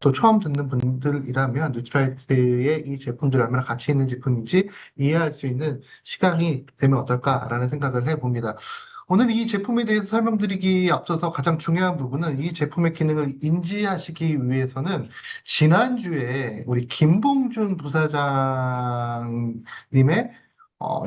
또 처음 듣는 분들이라면 뉴트라이트의 이 제품들이 얼마나 가치 있는 제품인지 이해할 수 있는 시간이 되면 어떨까라는 생각을 해봅니다. 오늘 이 제품에 대해서 설명드리기 앞서서 가장 중요한 부분은 이 제품의 기능을 인지하시기 위해서는 지난주에 우리 김봉준 부사장님의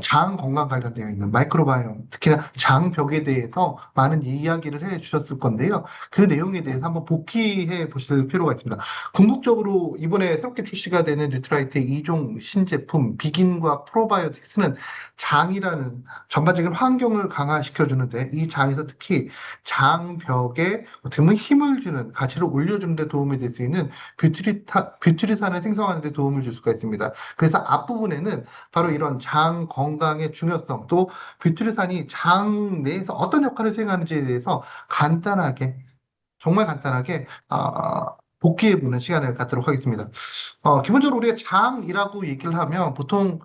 장 건강 관련되어 있는 마이크로바이옴, 특히나 장벽에 대해서 많은 이야기를 해 주셨을 건데요. 그 내용에 대해서 한번 복기해 보실 필요가 있습니다. 궁극적으로 이번에 새롭게 출시가 되는 뉴트라이트의 2종 신제품 비긴과 프로바이오틱스는 장이라는 전반적인 환경을 강화시켜 주는데 이 장에서 특히 장벽에 어떻게 보면 힘을 주는 가치를 올려주는 데 도움이 될 수 있는 뷰트리산을 생성하는 데 도움을 줄 수가 있습니다. 그래서 앞부분에는 바로 이런 장 건강의 중요성 또 뷰트리산이 장 내에서 어떤 역할을 수행하는지에 대해서 간단하게 정말 간단하게 복귀해보는 시간을 갖도록 하겠습니다. 기본적으로 우리가 장이라고 얘기를 하면 보통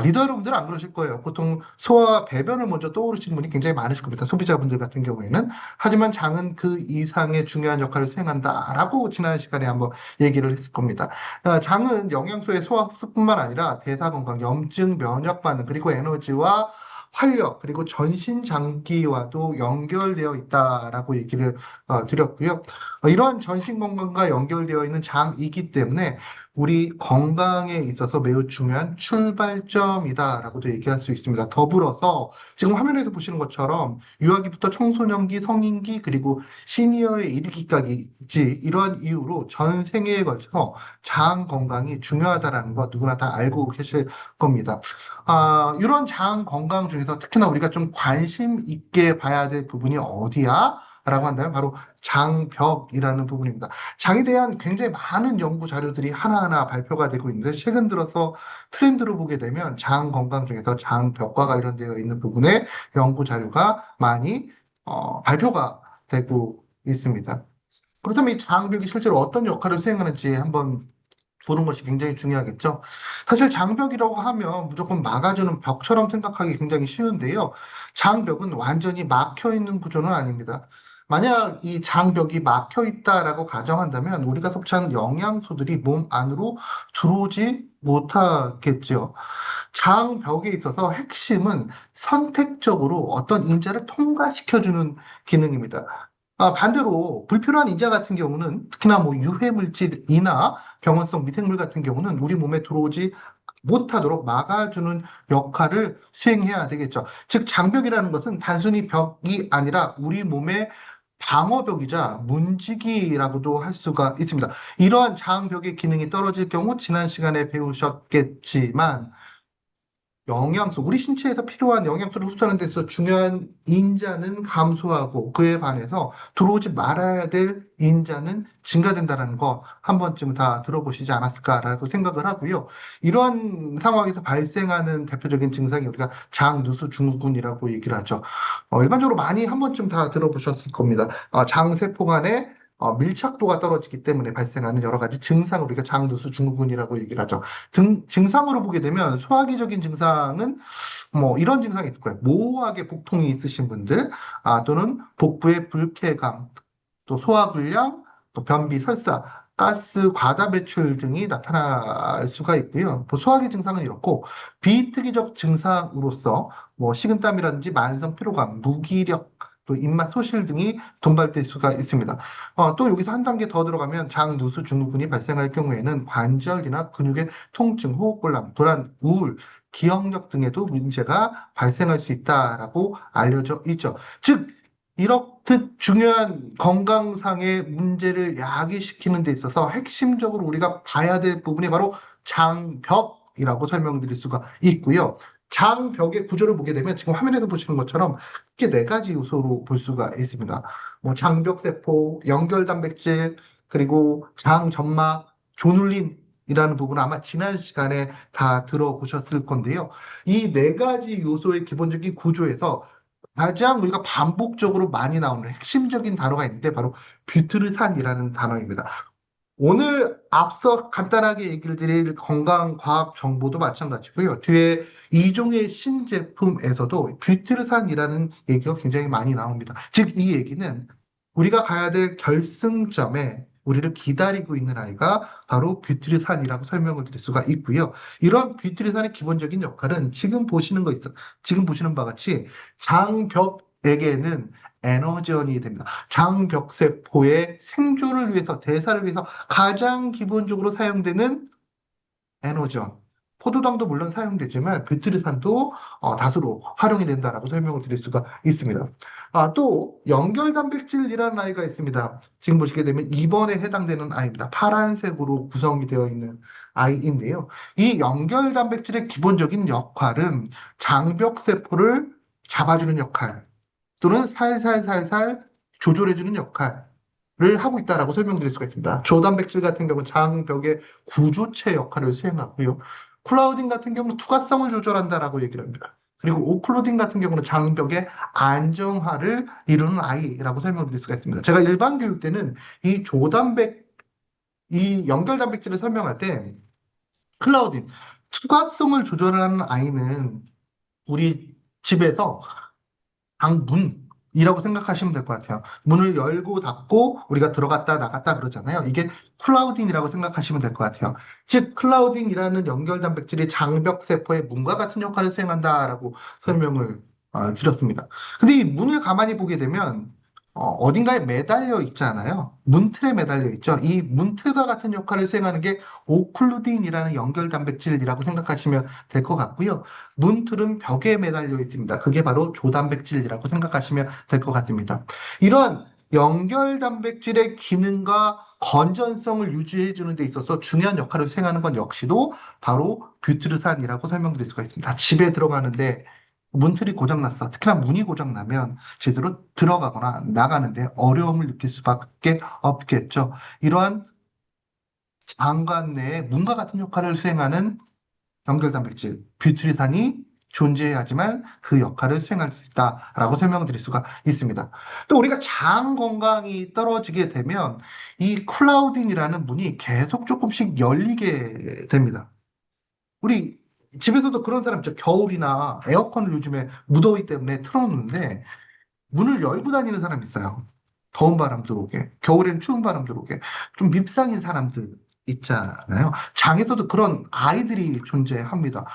리더 여러분들은 안 그러실 거예요. 보통 소화 배변을 먼저 떠오르시는 분이 굉장히 많으실 겁니다. 소비자분들 같은 경우에는. 하지만 장은 그 이상의 중요한 역할을 수행한다라고 지난 시간에 한번 얘기를 했을 겁니다. 장은 영양소의 소화 흡수뿐만 아니라 대사 건강, 염증, 면역 반응, 그리고 에너지와 활력, 그리고 전신 장기와도 연결되어 있다라고 얘기를 드렸고요. 이러한 전신 건강과 연결되어 있는 장이기 때문에 우리 건강에 있어서 매우 중요한 출발점이다라고도 얘기할 수 있습니다. 더불어서 지금 화면에서 보시는 것처럼 유아기부터 청소년기, 성인기, 그리고 시니어에 이르기까지 이러한 이유로 전 생애에 걸쳐서 장 건강이 중요하다라는 거 누구나 다 알고 계실 겁니다. 이런 장 건강 중에서 특히나 우리가 좀 관심 있게 봐야 될 부분이 어디야? 라고 한다면 바로 장벽이라는 부분입니다. 장에 대한 굉장히 많은 연구 자료들이 하나하나 발표가 되고 있는데 최근 들어서 트렌드로 보게 되면 장 건강 중에서 장벽과 관련되어 있는 부분의 연구 자료가 많이 발표가 되고 있습니다. 그렇다면 이 장벽이 실제로 어떤 역할을 수행하는지 한번 보는 것이 굉장히 중요하겠죠. 사실 장벽이라고 하면 무조건 막아주는 벽처럼 생각하기 굉장히 쉬운데요. 장벽은 완전히 막혀 있는 구조는 아닙니다. 만약 이 장벽이 막혀 있다라고 가정한다면 우리가 섭취하는 영양소들이 몸 안으로 들어오지 못하겠죠. 장벽에 있어서 핵심은 선택적으로 어떤 인자를 통과시켜주는 기능입니다. 반대로 불필요한 인자 같은 경우는 특히나 뭐 유해 물질이나 병원성 미생물 같은 경우는 우리 몸에 들어오지 못하도록 막아주는 역할을 수행해야 되겠죠. 즉, 장벽이라는 것은 단순히 벽이 아니라 우리 몸의 방어벽이자 문지기라고도 할 수가 있습니다. 이러한 장벽의 기능이 떨어질 경우 지난 시간에 배우셨겠지만 영양소, 우리 신체에서 필요한 영양소를 흡수하는 데 있어서 중요한 인자는 감소하고 그에 반해서 들어오지 말아야 될 인자는 증가된다는 거 한 번쯤 다 들어보시지 않았을까라고 생각을 하고요. 이러한 상황에서 발생하는 대표적인 증상이 우리가 장누수 증후군이라고 얘기를 하죠. 일반적으로 많이 한 번쯤 다 들어보셨을 겁니다. 장세포 간의 밀착도가 떨어지기 때문에 발생하는 여러 가지 증상을 우리가 장누수 증후군이라고 얘기를 하죠. 증상으로 보게 되면 소화기적인 증상은 뭐 이런 증상이 있을 거예요. 모호하게 복통이 있으신 분들, 또는 복부의 불쾌감, 또 소화불량, 또 변비, 설사, 가스 과다 배출 등이 나타날 수가 있고요. 뭐 소화기 증상은 이렇고 비특이적 증상으로서 뭐 식은땀이라든지 만성 피로감, 무기력, 또 입맛 소실 등이 동반될 수가 있습니다. 또 여기서 한 단계 더 들어가면 장누수 증후군이 발생할 경우에는 관절이나 근육의 통증, 호흡곤란, 불안, 우울, 기억력 등에도 문제가 발생할 수 있다라고 알려져 있죠. 즉, 이렇듯 중요한 건강상의 문제를 야기시키는 데 있어서 핵심적으로 우리가 봐야 될 부분이 바로 장벽이라고 설명드릴 수가 있고요. 장벽의 구조를 보게 되면 지금 화면에서 보시는 것처럼 크게 네 가지 요소로 볼 수가 있습니다. 뭐 장벽세포, 연결단백질, 그리고 장점막, 조눌린이라는 부분은 아마 지난 시간에 다 들어보셨을 건데요. 이 네 가지 요소의 기본적인 구조에서 가장 우리가 반복적으로 많이 나오는 핵심적인 단어가 있는데 바로 뷰트르산이라는 단어입니다. 오늘 앞서 간단하게 얘기를 드릴 건강과학 정보도 마찬가지고요. 뒤에 이종의 신제품에서도 뷰트르산이라는 얘기가 굉장히 많이 나옵니다. 즉, 이 얘기는 우리가 가야 될 결승점에 우리를 기다리고 있는 아이가 바로 뷰트리산이라고 설명을 드릴 수가 있고요. 이런 뷰트리산의 기본적인 역할은 지금 보시는 바와 같이 장벽에게는 에너지원이 됩니다. 장벽세포의 생존을 위해서, 대사를 위해서 가장 기본적으로 사용되는 에너지원. 포도당도 물론 사용되지만 뷰트리산도 다수로 활용이 된다라고 설명을 드릴 수가 있습니다. 또 연결 단백질이라는 아이가 있습니다. 지금 보시게 되면 2번에 해당되는 아이입니다. 파란색으로 구성이 되어 있는 아이인데요. 이 연결 단백질의 기본적인 역할은 장벽 세포를 잡아주는 역할 또는 살살살살 조절해주는 역할을 하고 있다라고 설명드릴 수가 있습니다. 조단백질 같은 경우는 장벽의 구조체 역할을 수행하고요. 클라우딘 같은 경우는 투과성을 조절한다라고 얘기를 합니다. 그리고 오클루딘 같은 경우는 장벽의 안정화를 이루는 아이라고 설명드릴 수가 있습니다. 제가 일반 교육 때는 이 연결 단백질을 설명할 때 클라우딘, 투과성을 조절하는 아이는 우리 집에서 방문이라고 생각하시면 될 것 같아요. 문을 열고 닫고 우리가 들어갔다 나갔다 그러잖아요. 이게 클라우딩이라고 생각하시면 될 것 같아요. 즉, 클라우딩이라는 연결 단백질이 장벽 세포의 문과 같은 역할을 수행한다라고 설명을 드렸습니다. 근데 이 문을 가만히 보게 되면 어딘가에 매달려 있잖아요. 문틀에 매달려 있죠. 이 문틀과 같은 역할을 수행하는 게 오클루딘이라는 연결 단백질이라고 생각하시면 될 것 같고요. 문틀은 벽에 매달려 있습니다. 그게 바로 조단백질이라고 생각하시면 될 것 같습니다. 이런 연결 단백질의 기능과 건전성을 유지해 주는 데 있어서 중요한 역할을 수행하는 건 역시도 바로 뷰트르산이라고 설명드릴 수가 있습니다. 집에 들어가는데 문틀이 고장났어. 특히나 문이 고장나면 제대로 들어가거나 나가는데 어려움을 느낄 수밖에 없겠죠. 이러한 장관 내에 문과 같은 역할을 수행하는 연결단백질, 뷰트리산이 존재하지만 그 역할을 수행할 수 있다라고 설명을 드릴 수가 있습니다. 또 우리가 장 건강이 떨어지게 되면 이 클라우딘이라는 문이 계속 조금씩 열리게 됩니다. 우리 집에서도 그런 사람 있죠. 겨울이나 에어컨을 요즘에 무더위 때문에 틀어놓는데 문을 열고 다니는 사람 있어요. 더운 바람 들어오게, 겨울엔 추운 바람 들어오게, 좀 밉상인 사람들 있잖아요. 장에서도 그런 아이들이 존재합니다.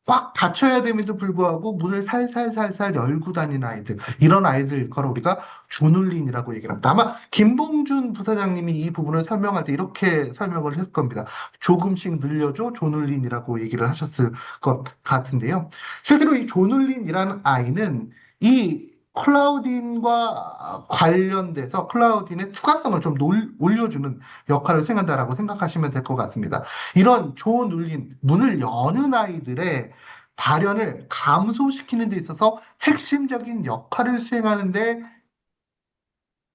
꽉 닫혀야 됨에도 불구하고 문을 살살살살 열고 다니는 아이들, 이런 아이들 일컬어 우리가 조눌린이라고 얘기를 합니다. 아마 김봉준 부사장님이 이 부분을 설명할 때 이렇게 설명을 했을 겁니다. 조금씩 늘려줘 조눌린이라고 얘기를 하셨을 것 같은데요. 실제로 이 조눌린이라는 아이는 이 클라우딘과 관련돼서 클라우딘의 투과성을 좀 올려주는 역할을 수행한다라고 생각하시면 될 것 같습니다. 이런 조눌린, 문을 여는 아이들의 발현을 감소시키는 데 있어서 핵심적인 역할을 수행하는데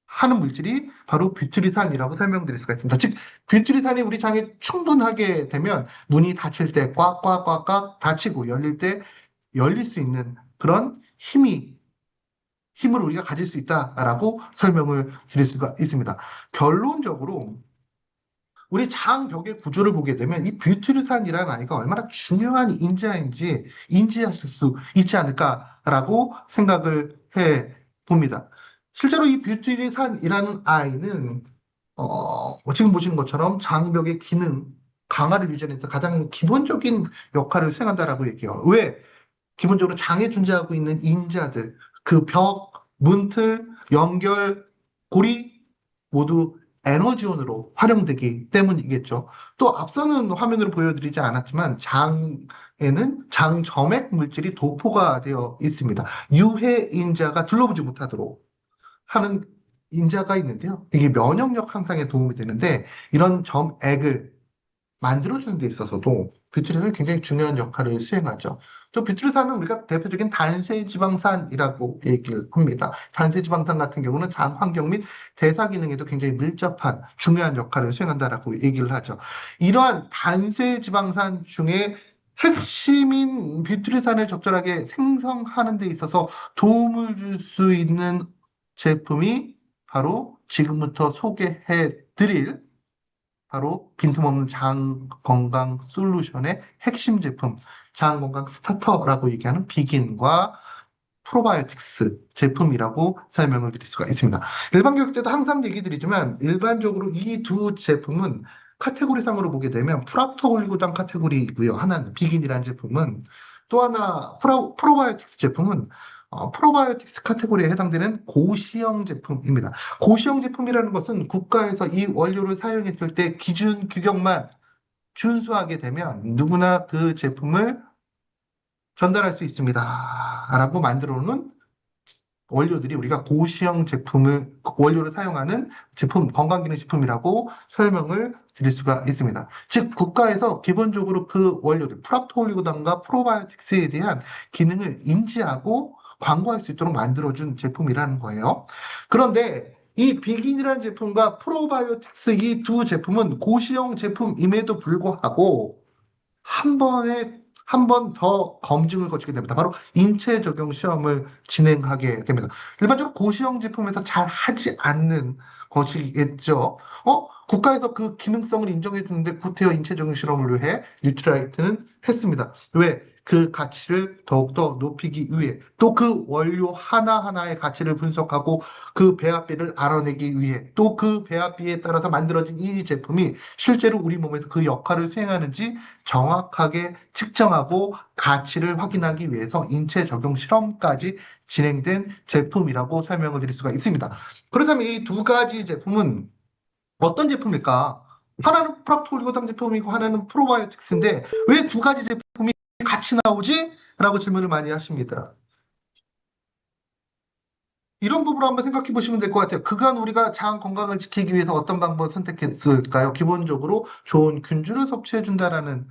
하는 물질이 바로 뷰트리산이라고 설명드릴 수가 있습니다. 즉, 뷰트리산이 우리 장에 충분하게 되면 문이 닫힐 때 꽉꽉꽉꽉 닫히고 열릴 때 열릴 수 있는 그런 힘을 우리가 가질 수 있다라고 설명을 드릴 수가 있습니다. 결론적으로 우리 장벽의 구조를 보게 되면 이 뷰트르산이라는 아이가 얼마나 중요한 인자인지 인지하실 수 있지 않을까라고 생각을 해 봅니다. 실제로 이 뷰트르산이라는 아이는 지금 보시는 것처럼 장벽의 기능 강화를 유지하는 데 가장 기본적인 역할을 수행한다라고 얘기해요. 왜? 기본적으로 장에 존재하고 있는 인자들, 그 벽, 문틀, 연결, 고리 모두 에너지원으로 활용되기 때문이겠죠. 또 앞서는 화면으로 보여드리지 않았지만 장에는 장점액 물질이 도포가 되어 있습니다. 유해 인자가 들러오지 못하도록 하는 인자가 있는데요. 이게 면역력 향상에 도움이 되는데 이런 점액을 만들어주는 데 있어서도 뷰트리산이 굉장히 중요한 역할을 수행하죠. 또 뷰트리산은 우리가 대표적인 단세지방산이라고 얘기를 합니다. 단세지방산 같은 경우는 장 환경 및 대사 기능에도 굉장히 밀접한 중요한 역할을 수행한다라고 얘기를 하죠. 이러한 단세지방산 중에 핵심인 뷰트리산을 적절하게 생성하는 데 있어서 도움을 줄 수 있는 제품이 바로 지금부터 소개해 드릴 바로 빈틈없는 장 건강 솔루션의 핵심 제품, 장 건강 스타터라고 얘기하는 비긴과 프로바이오틱스 제품이라고 설명을 드릴 수가 있습니다. 일반 교육 때도 항상 얘기 드리지만 일반적으로 이 두 제품은 카테고리상으로 보게 되면 프락토올리고당 카테고리이고요. 하나는 비긴이라는 제품은 또 하나 프로바이오틱스 제품은 프로바이오틱스 카테고리에 해당되는 고시형 제품입니다. 고시형 제품이라는 것은 국가에서 이 원료를 사용했을 때 기준 규격만 준수하게 되면 누구나 그 제품을 전달할 수 있습니다. 라고 만들어 놓은 원료들이 우리가 고시형 원료를 사용하는 제품, 건강기능식품이라고 설명을 드릴 수가 있습니다. 즉, 국가에서 기본적으로 그 원료들, 프락토올리고당과 프로바이오틱스에 대한 기능을 인지하고 광고할 수 있도록 만들어준 제품이라는 거예요. 그런데 이 비긴이라는 제품과 프로바이오틱스 이 두 제품은 고시형 제품임에도 불구하고 한 번 더 검증을 거치게 됩니다. 바로 인체 적용 시험을 진행하게 됩니다. 일반적으로 고시형 제품에서 잘 하지 않는 것이겠죠. 국가에서 그 기능성을 인정해 주는데 구태여 인체 적용 실험을 위해 뉴트라이트는 했습니다. 왜? 그 가치를 더욱더 높이기 위해 또 그 원료 하나하나의 가치를 분석하고 그 배합비를 알아내기 위해 또 그 배합비에 따라서 만들어진 이 제품이 실제로 우리 몸에서 그 역할을 수행하는지 정확하게 측정하고 가치를 확인하기 위해서 인체 적용 실험까지 진행된 제품이라고 설명을 드릴 수가 있습니다. 그렇다면 이 두 가지 제품은 어떤 제품일까? 하나는 프락톨리고당 제품이고 하나는 프로바이오틱스인데 왜 두 가지 제품이 같이 나오지? 라고 질문을 많이 하십니다. 이런 부분을 한번 생각해 보시면 될 것 같아요. 그간 우리가 장 건강을 지키기 위해서 어떤 방법을 선택했을까요? 기본적으로 좋은 균주를 섭취해 준다라는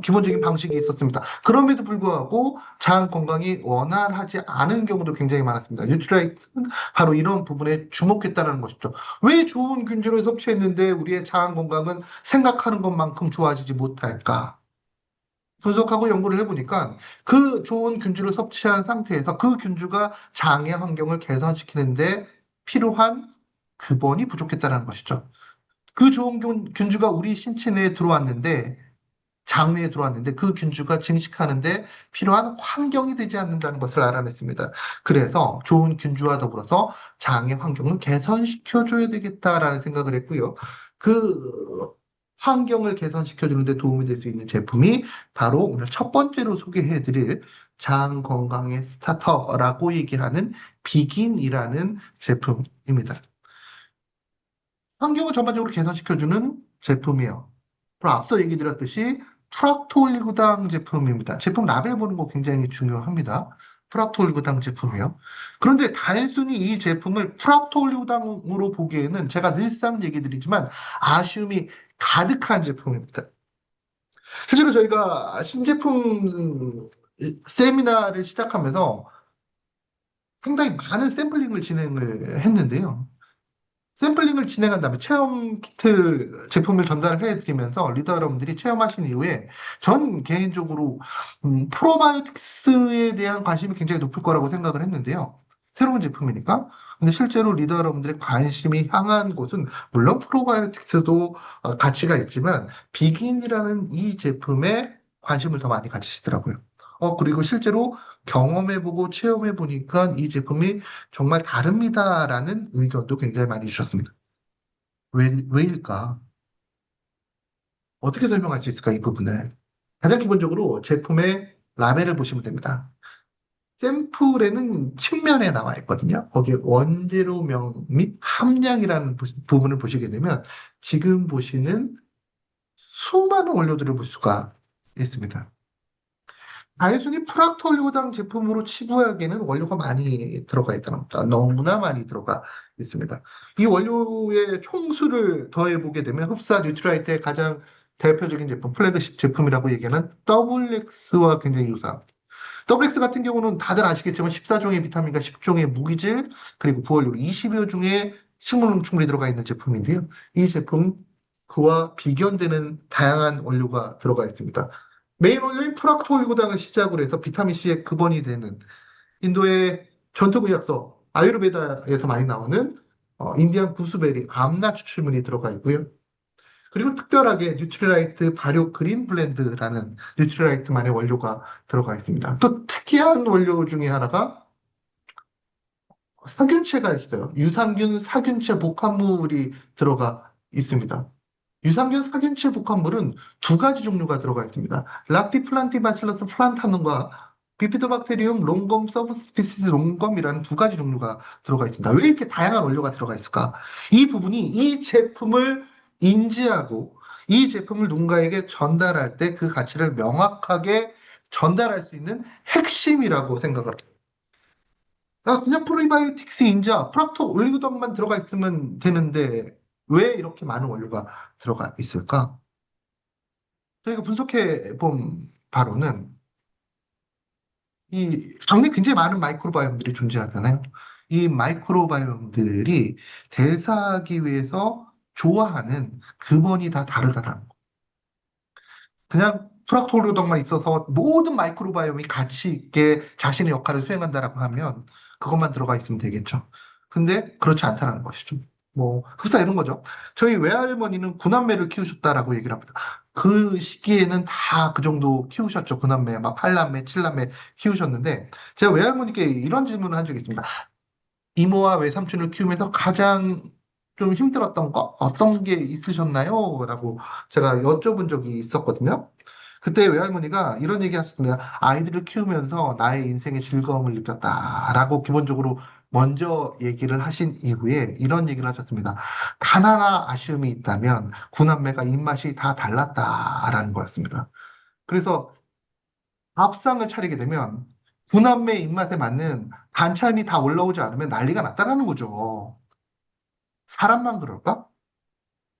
기본적인 방식이 있었습니다. 그럼에도 불구하고 장 건강이 원활하지 않은 경우도 굉장히 많았습니다. 뉴트라이트는 바로 이런 부분에 주목했다는 것이죠. 왜 좋은 균주를 섭취했는데 우리의 장 건강은 생각하는 것만큼 좋아지지 못할까? 분석하고 연구를 해보니까 그 좋은 균주를 섭취한 상태에서 그 균주가 장의 환경을 개선시키는데 필요한 근원이 부족했다는 것이죠. 그 좋은 균주가 우리 신체 내에 들어왔는데 장내에 들어왔는데 그 균주가 증식하는데 필요한 환경이 되지 않는다는 것을 알아냈습니다. 그래서 좋은 균주와 더불어서 장의 환경을 개선시켜줘야 되겠다라는 생각을 했고요. 그 환경을 개선시켜주는데 도움이 될 수 있는 제품이 바로 오늘 첫 번째로 소개해드릴 장 건강의 스타터라고 얘기하는 비긴이라는 제품입니다. 환경을 전반적으로 개선시켜주는 제품이에요. 그리고 앞서 얘기 드렸듯이 프락톨리고당 제품입니다. 제품 라벨 보는 거 굉장히 중요합니다. 프락톨리고당 제품이에요. 그런데 단순히 이 제품을 프락톨리고당으로 보기에는 제가 늘상 얘기 드리지만 아쉬움이 가득한 제품입니다. 실제로 저희가 신제품 세미나를 시작하면서 상당히 많은 샘플링을 진행을 했는데요. 샘플링을 진행한 다음에 체험 키트 제품을 전달해 드리면서 리더 여러분들이 체험하신 이후에 전 개인적으로 프로바이오틱스에 대한 관심이 굉장히 높을 거라고 생각을 했는데요. 새로운 제품이니까. 근데 실제로 리더 여러분들의 관심이 향한 곳은 물론 프로바이오틱스도 가치가 있지만 비긴이라는 이 제품에 관심을 더 많이 가지시더라고요. 그리고 실제로 경험해보고 체험해보니까 이 제품이 정말 다릅니다라는 의견도 굉장히 많이 주셨습니다. 왜일까? 어떻게 설명할 수 있을까, 이 부분을? 가장 기본적으로 제품의 라벨을 보시면 됩니다. 샘플에는 측면에 나와 있거든요. 거기에 원재료명 및 함량이라는 부분을 보시게 되면 지금 보시는 수많은 원료들을 볼 수가 있습니다. 단순히 프락톨리고당 제품으로 치부하기에는 원료가 많이 들어가 있다는 겁니다. 너무나 많이 들어가 있습니다. 이 원료의 총수를 더해보게 되면 흡사 뉴트라이트의 가장 대표적인 제품, 플래그십 제품이라고 얘기하는 WX와 굉장히 유사합니다. WX 같은 경우는 다들 아시겠지만 14종의 비타민과 10종의 무기질, 그리고 부원료 20여 종의 식물 음축물이 들어가 있는 제품인데요. 이 제품 그와 비견되는 다양한 원료가 들어가 있습니다. 메인 원료인 프락토올리고당을 시작으로 해서 비타민C의 근원이 되는 인도의 전통의학서 아유르베다에서 많이 나오는 인디안 구스베리, 암나 추출물이 들어가 있고요. 그리고 특별하게 뉴트리라이트 발효 그린 블렌드라는 뉴트리라이트만의 원료가 들어가 있습니다. 또 특이한 원료 중에 하나가 사균체가 있어요. 유산균, 사균체 복합물이 들어가 있습니다. 유산균 사균체 복합물은 두 가지 종류가 들어가 있습니다. 락티플란티바실러스 플란타num과 비피도박테리움 롱검 서브스피시스 롱검이라는 두 가지 종류가 들어가 있습니다. 왜 이렇게 다양한 원료가 들어가 있을까? 이 부분이 이 제품을 인지하고 이 제품을 누군가에게 전달할 때 그 가치를 명확하게 전달할 수 있는 핵심이라고 생각을 합니다. 그냥 프로바이오틱스 인자, 프락토 올리고당만 들어가 있으면 되는데 왜 이렇게 많은 원료가 들어가 있을까? 저희가 분석해 본 바로는 이 장내에 굉장히 많은 마이크로바이옴들이 존재하잖아요. 이 마이크로바이옴들이 대사하기 위해서 좋아하는 근원이 다 다르다는 거. 그냥 프락톨로덕만 있어서 모든 마이크로바이옴이 가치 있게 자신의 역할을 수행한다라고 하면 그것만 들어가 있으면 되겠죠. 근데 그렇지 않다는 것이죠. 뭐 흡사 이런 거죠. 저희 외할머니는 구남매를 키우셨다라고 얘기를 합니다. 그 시기에는 다 그 정도 키우셨죠. 구남매, 막 팔남매, 칠남매 키우셨는데 제가 외할머니께 이런 질문을 한 적이 있습니다. 이모와 외삼촌을 키우면서 가장 좀 힘들었던 거 어떤 게 있으셨나요? 라고 제가 여쭤본 적이 있었거든요. 그때 외할머니가 이런 얘기 하셨습니다. 아이들을 키우면서 나의 인생의 즐거움을 느꼈다라고 기본적으로 먼저 얘기를 하신 이후에 이런 얘기를 하셨습니다. 단 하나 아쉬움이 있다면 구남매가 입맛이 다 달랐다라는 거였습니다. 그래서 밥상을 차리게 되면 구남매 입맛에 맞는 반찬이 다 올라오지 않으면 난리가 났다라는 거죠. 사람만 그럴까?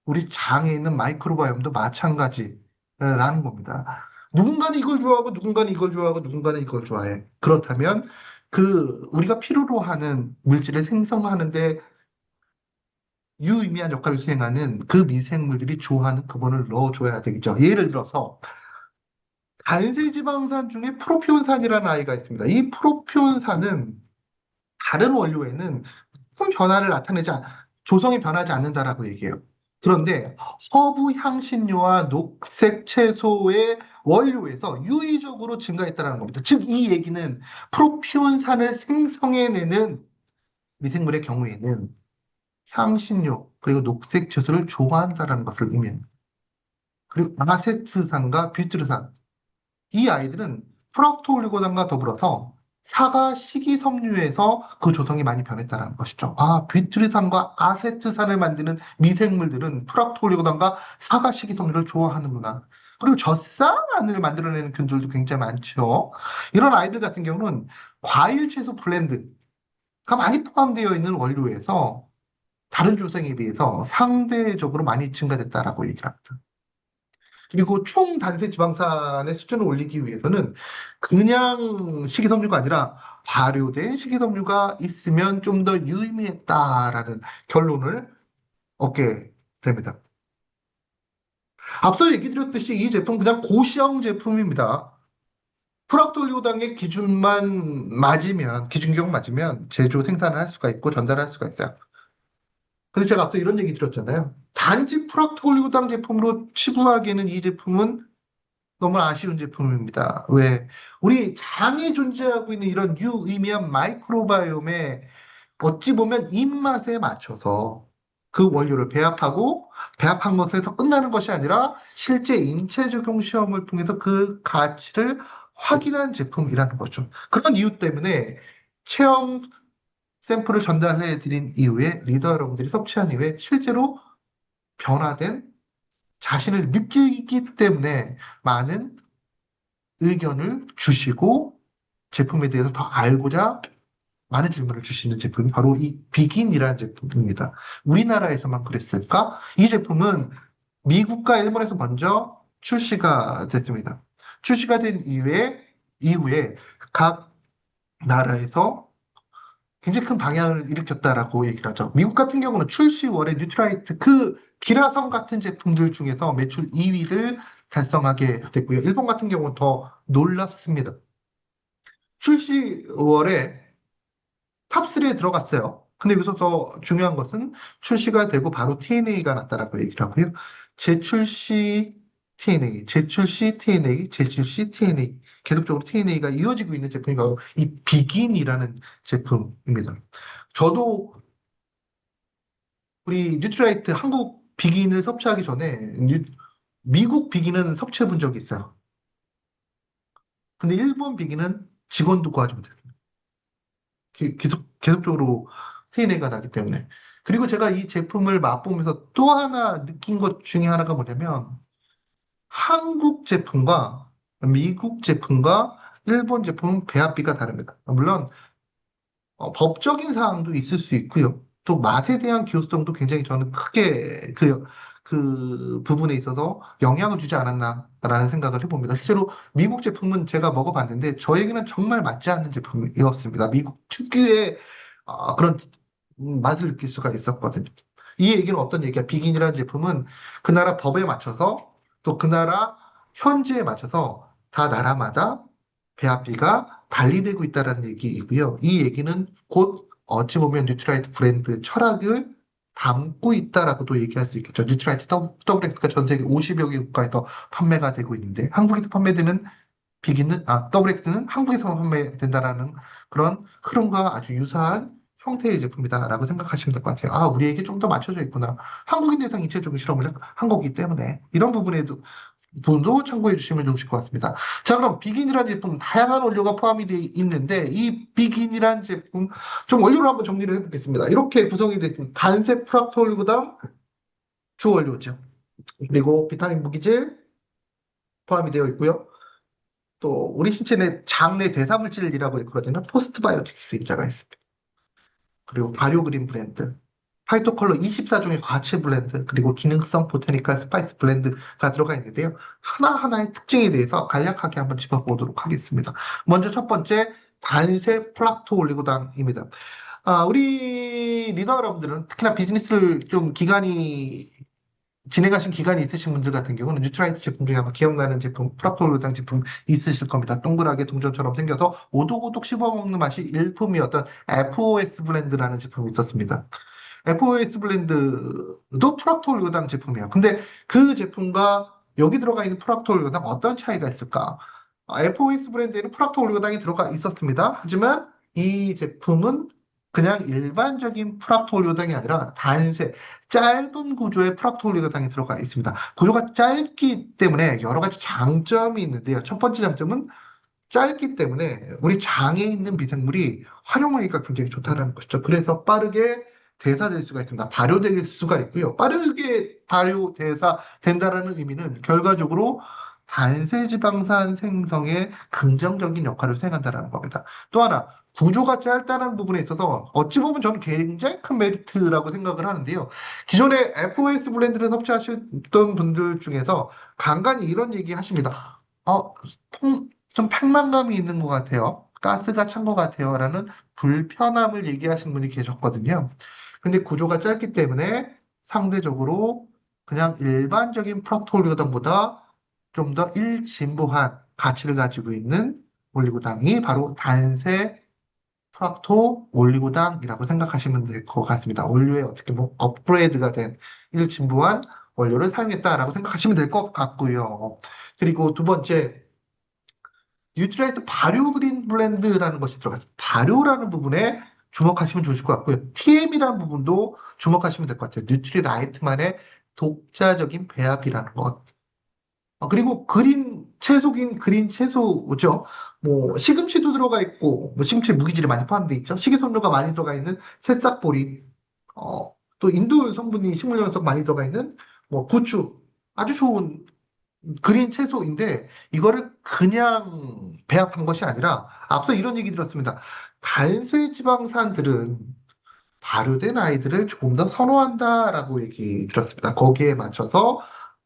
우리 장에 있는 마이크로바이옴도 마찬가지라는 겁니다. 누군가는 이걸 좋아하고 누군가는 이걸 좋아하고 누군가는 이걸 좋아해. 그렇다면 그 우리가 필요로 하는 물질을 생성하는데 유의미한 역할을 수행하는 그 미생물들이 좋아하는 그분을 넣어줘야 되겠죠. 예를 들어서 간세지방산 중에 프로피온산이라는 아이가 있습니다. 이 프로피온산은 다른 원료에는 큰 변화를 조성이 변하지 않는다라고 얘기해요. 그런데 허브 향신료와 녹색 채소의 원료에서 유의적으로 증가했다는 겁니다. 즉, 이 얘기는 프로피온산을 생성해내는 미생물의 경우에는 향신료 그리고 녹색 채소를 좋아한다는 것을 의미합니다. 그리고 아세트산과 뷰트르산 이 아이들은 프락토올리고당과 더불어서 사과 식이섬유에서 그 조성이 많이 변했다는 것이죠. 뷰트르산과 아세트산을 만드는 미생물들은 프락토올리고당과 사과 식이섬유를 좋아하는구나. 그리고 젖산을 만들어내는 균들도 굉장히 많죠. 이런 아이들 같은 경우는 과일 채소 블렌드가 많이 포함되어 있는 원료에서 다른 조성에 비해서 상대적으로 많이 증가됐다라고 얘기를 합니다. 그리고 총 단체 지방산의 수준을 올리기 위해서는 그냥 식이섬유가 아니라 발효된 식이섬유가 있으면 좀 더 유의미했다라는 결론을 얻게 됩니다. 앞서 얘기 드렸듯이 이 제품 그냥 고시형 제품입니다. 프락톨리오당의 기준만 맞으면, 기준경 맞으면 제조 생산을 할 수가 있고 전달할 수가 있어요. 근데 제가 앞서 이런 얘기 드렸잖아요. 단지 프락톨리오당 제품으로 치부하기에는 이 제품은 너무 아쉬운 제품입니다. 왜? 우리 장에 존재하고 있는 이런 유의미한 마이크로바이옴에 어찌 보면 입맛에 맞춰서 그 원료를 배합하고 배합한 것에서 끝나는 것이 아니라 실제 인체 적용 시험을 통해서 그 가치를 확인한 제품이라는 거죠. 그런 이유 때문에 체험 샘플을 전달해 드린 이후에 리더 여러분들이 섭취한 이후에 실제로 변화된 자신을 느끼기 때문에 많은 의견을 주시고 제품에 대해서 더 알고자 많은 질문을 주시는 제품이 바로 이 비긴이라는 제품입니다. 우리나라에서만 그랬을까? 이 제품은 미국과 일본에서 먼저 출시가 됐습니다. 출시가 된 이후에 각 나라에서 굉장히 큰 방향을 일으켰다라고 얘기를 하죠. 미국 같은 경우는 출시월에 뉴트라이트 그 기라성 같은 제품들 중에서 매출 2위를 달성하게 됐고요. 일본 같은 경우는 더 놀랍습니다. 출시월에 탑3에 들어갔어요. 근데 여기서 더 중요한 것은 출시가 되고 바로 TNA가 났다라고 얘기를 하고요. 재출시 TNA, 재출시 TNA, 재출시 TNA 계속적으로 TNA가 이어지고 있는 제품이 바로 이 비긴이라는 제품입니다. 저도 우리 뉴트라이트 한국 비긴을 섭취하기 전에 미국 비긴은 섭취해 본 적이 있어요. 근데 일본 비긴은 직원도 구하지 못했어요. 계속적으로 TNA가 나기 때문에. 그리고 제가 이 제품을 맛보면서 또 하나 느낀 것 중에 하나가 뭐냐면 한국 제품과 미국 제품과 일본 제품은 배합비가 다릅니다. 물론 법적인 사항도 있을 수 있고요. 또 맛에 대한 기호성도 굉장히 저는 크게 그 부분에 있어서 영향을 주지 않았나라는 생각을 해봅니다. 실제로 미국 제품은 제가 먹어봤는데 저에게는 정말 맞지 않는 제품이었습니다. 미국 특유의 그런 맛을 느낄 수가 있었거든요. 이 얘기는 어떤 얘기야? 비긴이라는 제품은 그 나라 법에 맞춰서 또 그 나라 현지에 맞춰서 다 나라마다 배합비가 달리되고 있다는 얘기이고요. 이 얘기는 곧 어찌 보면 뉴트라이트 브랜드 철학을 담고 있다라고도 얘기할 수 있겠죠. 뉴트라이트 WX가 전 세계 50여 개 국가에서 판매가 되고 있는데 한국에서 판매되는 WX는 한국에서만 판매된다라는 그런 흐름과 아주 유사한 형태의 제품이다라고 생각하시면 될 것 같아요. 우리에게 좀 더 맞춰져 있구나. 한국인 대상 인체적인 실험을 한 거기 때문에 이런 부분에도 부분도 참고해 주시면 좋으실 것 같습니다. 자, 그럼 비긴이라는 제품 다양한 원료가 포함이 되어 있는데 이 비긴이라는 제품 좀 원료를 한번 정리를 해보겠습니다. 이렇게 구성이 되어 있습니다. 단색 프락톨리고당 주 원료죠. 그리고 비타민 무기질 포함이 되어 있고요. 또 우리 신체 내 장내 대사물질이라고 있거든요. 포스트바이오틱스 입자가 있습니다. 그리고 바이오그린 브랜드, 화이ト컬러 24종의 과채 블렌드, 그리고 기능성 보테니컬 스파이스 블렌드가 들어가 있는데요. 하나하나의 특징에 대해서 간략하게 한번 짚어보도록 하겠습니다. 먼저 첫 번째, 단색 플락토 올리고당입니다. 우리 리더 여러분들은 특히나 비즈니스를 좀 진행하신 기간이 있으신 분들 같은 경우는 뉴트라이트 제품 중에 아마 기억나는 제품, 프라톨로당 제품 있으실 겁니다. 동그랗게 동전처럼 생겨서 오독오독 씹어먹는 맛이 일품이었던 FOS 블렌드라는 제품이 있었습니다. FOS 블렌드도 프락톨리고당 제품이에요. 근데 그 제품과 여기 들어가 있는 프락톨리고당 어떤 차이가 있을까? FOS 브랜드에는 프락톨리고당이 들어가 있었습니다. 하지만 이 제품은 그냥 일반적인 프락톨리고당이 아니라 단색, 짧은 구조의 프락톨리고당이 들어가 있습니다. 구조가 짧기 때문에 여러 가지 장점이 있는데요. 첫 번째 장점은 짧기 때문에 우리 장에 있는 미생물이 활용하기가 굉장히 좋다는 것이죠. 그래서 빠르게 대사될 수가 있습니다. 발효될 수가 있고요. 빠르게 발효, 대사된다라는 의미는 결과적으로 단세지방산 생성에 긍정적인 역할을 수행한다는 겁니다. 또 하나, 구조가 짧다는 부분에 있어서 어찌 보면 저는 굉장히 큰 메리트라고 생각을 하는데요. 기존에 FOS 블렌드를 섭취하셨던 분들 중에서 간간히 이런 얘기 하십니다. 좀 팽만감이 있는 것 같아요. 가스가 찬 것 같아요. 라는 불편함을 얘기하신 분이 계셨거든요. 근데 구조가 짧기 때문에 상대적으로 그냥 일반적인 프락톨리고당보다 좀 더 일진부한 가치를 가지고 있는 올리고당이 바로 단세 프락토 올리고당이라고 생각하시면 될 것 같습니다. 원료에 어떻게 뭐 업그레이드가 된 일진부한 원료를 사용했다라고 생각하시면 될 것 같고요. 그리고 두 번째, 뉴트라이트 발효 그린 블렌드라는 것이 들어갔습니다. 발효라는 부분에 주목하시면 좋으실 것 같고요. TM이라는 부분도 주목하시면 될 것 같아요. 뉴트리라이트만의 독자적인 배합이라는 것. 그리고 채소긴 그린 채소죠. 뭐 시금치도 들어가 있고, 뭐 시금치에 무기질이 많이 포함되어 있죠. 식이섬유가 많이 들어가 있는 새싹보리, 또 인도 성분이 식물 영양소가 많이 들어가 있는 뭐 부추, 아주 좋은 그린 채소인데 이거를 그냥 배합한 것이 아니라 앞서 이런 얘기 들었습니다. 간세지방산들은 발효된 아이들을 조금 더 선호한다라고 얘기 들었습니다. 거기에 맞춰서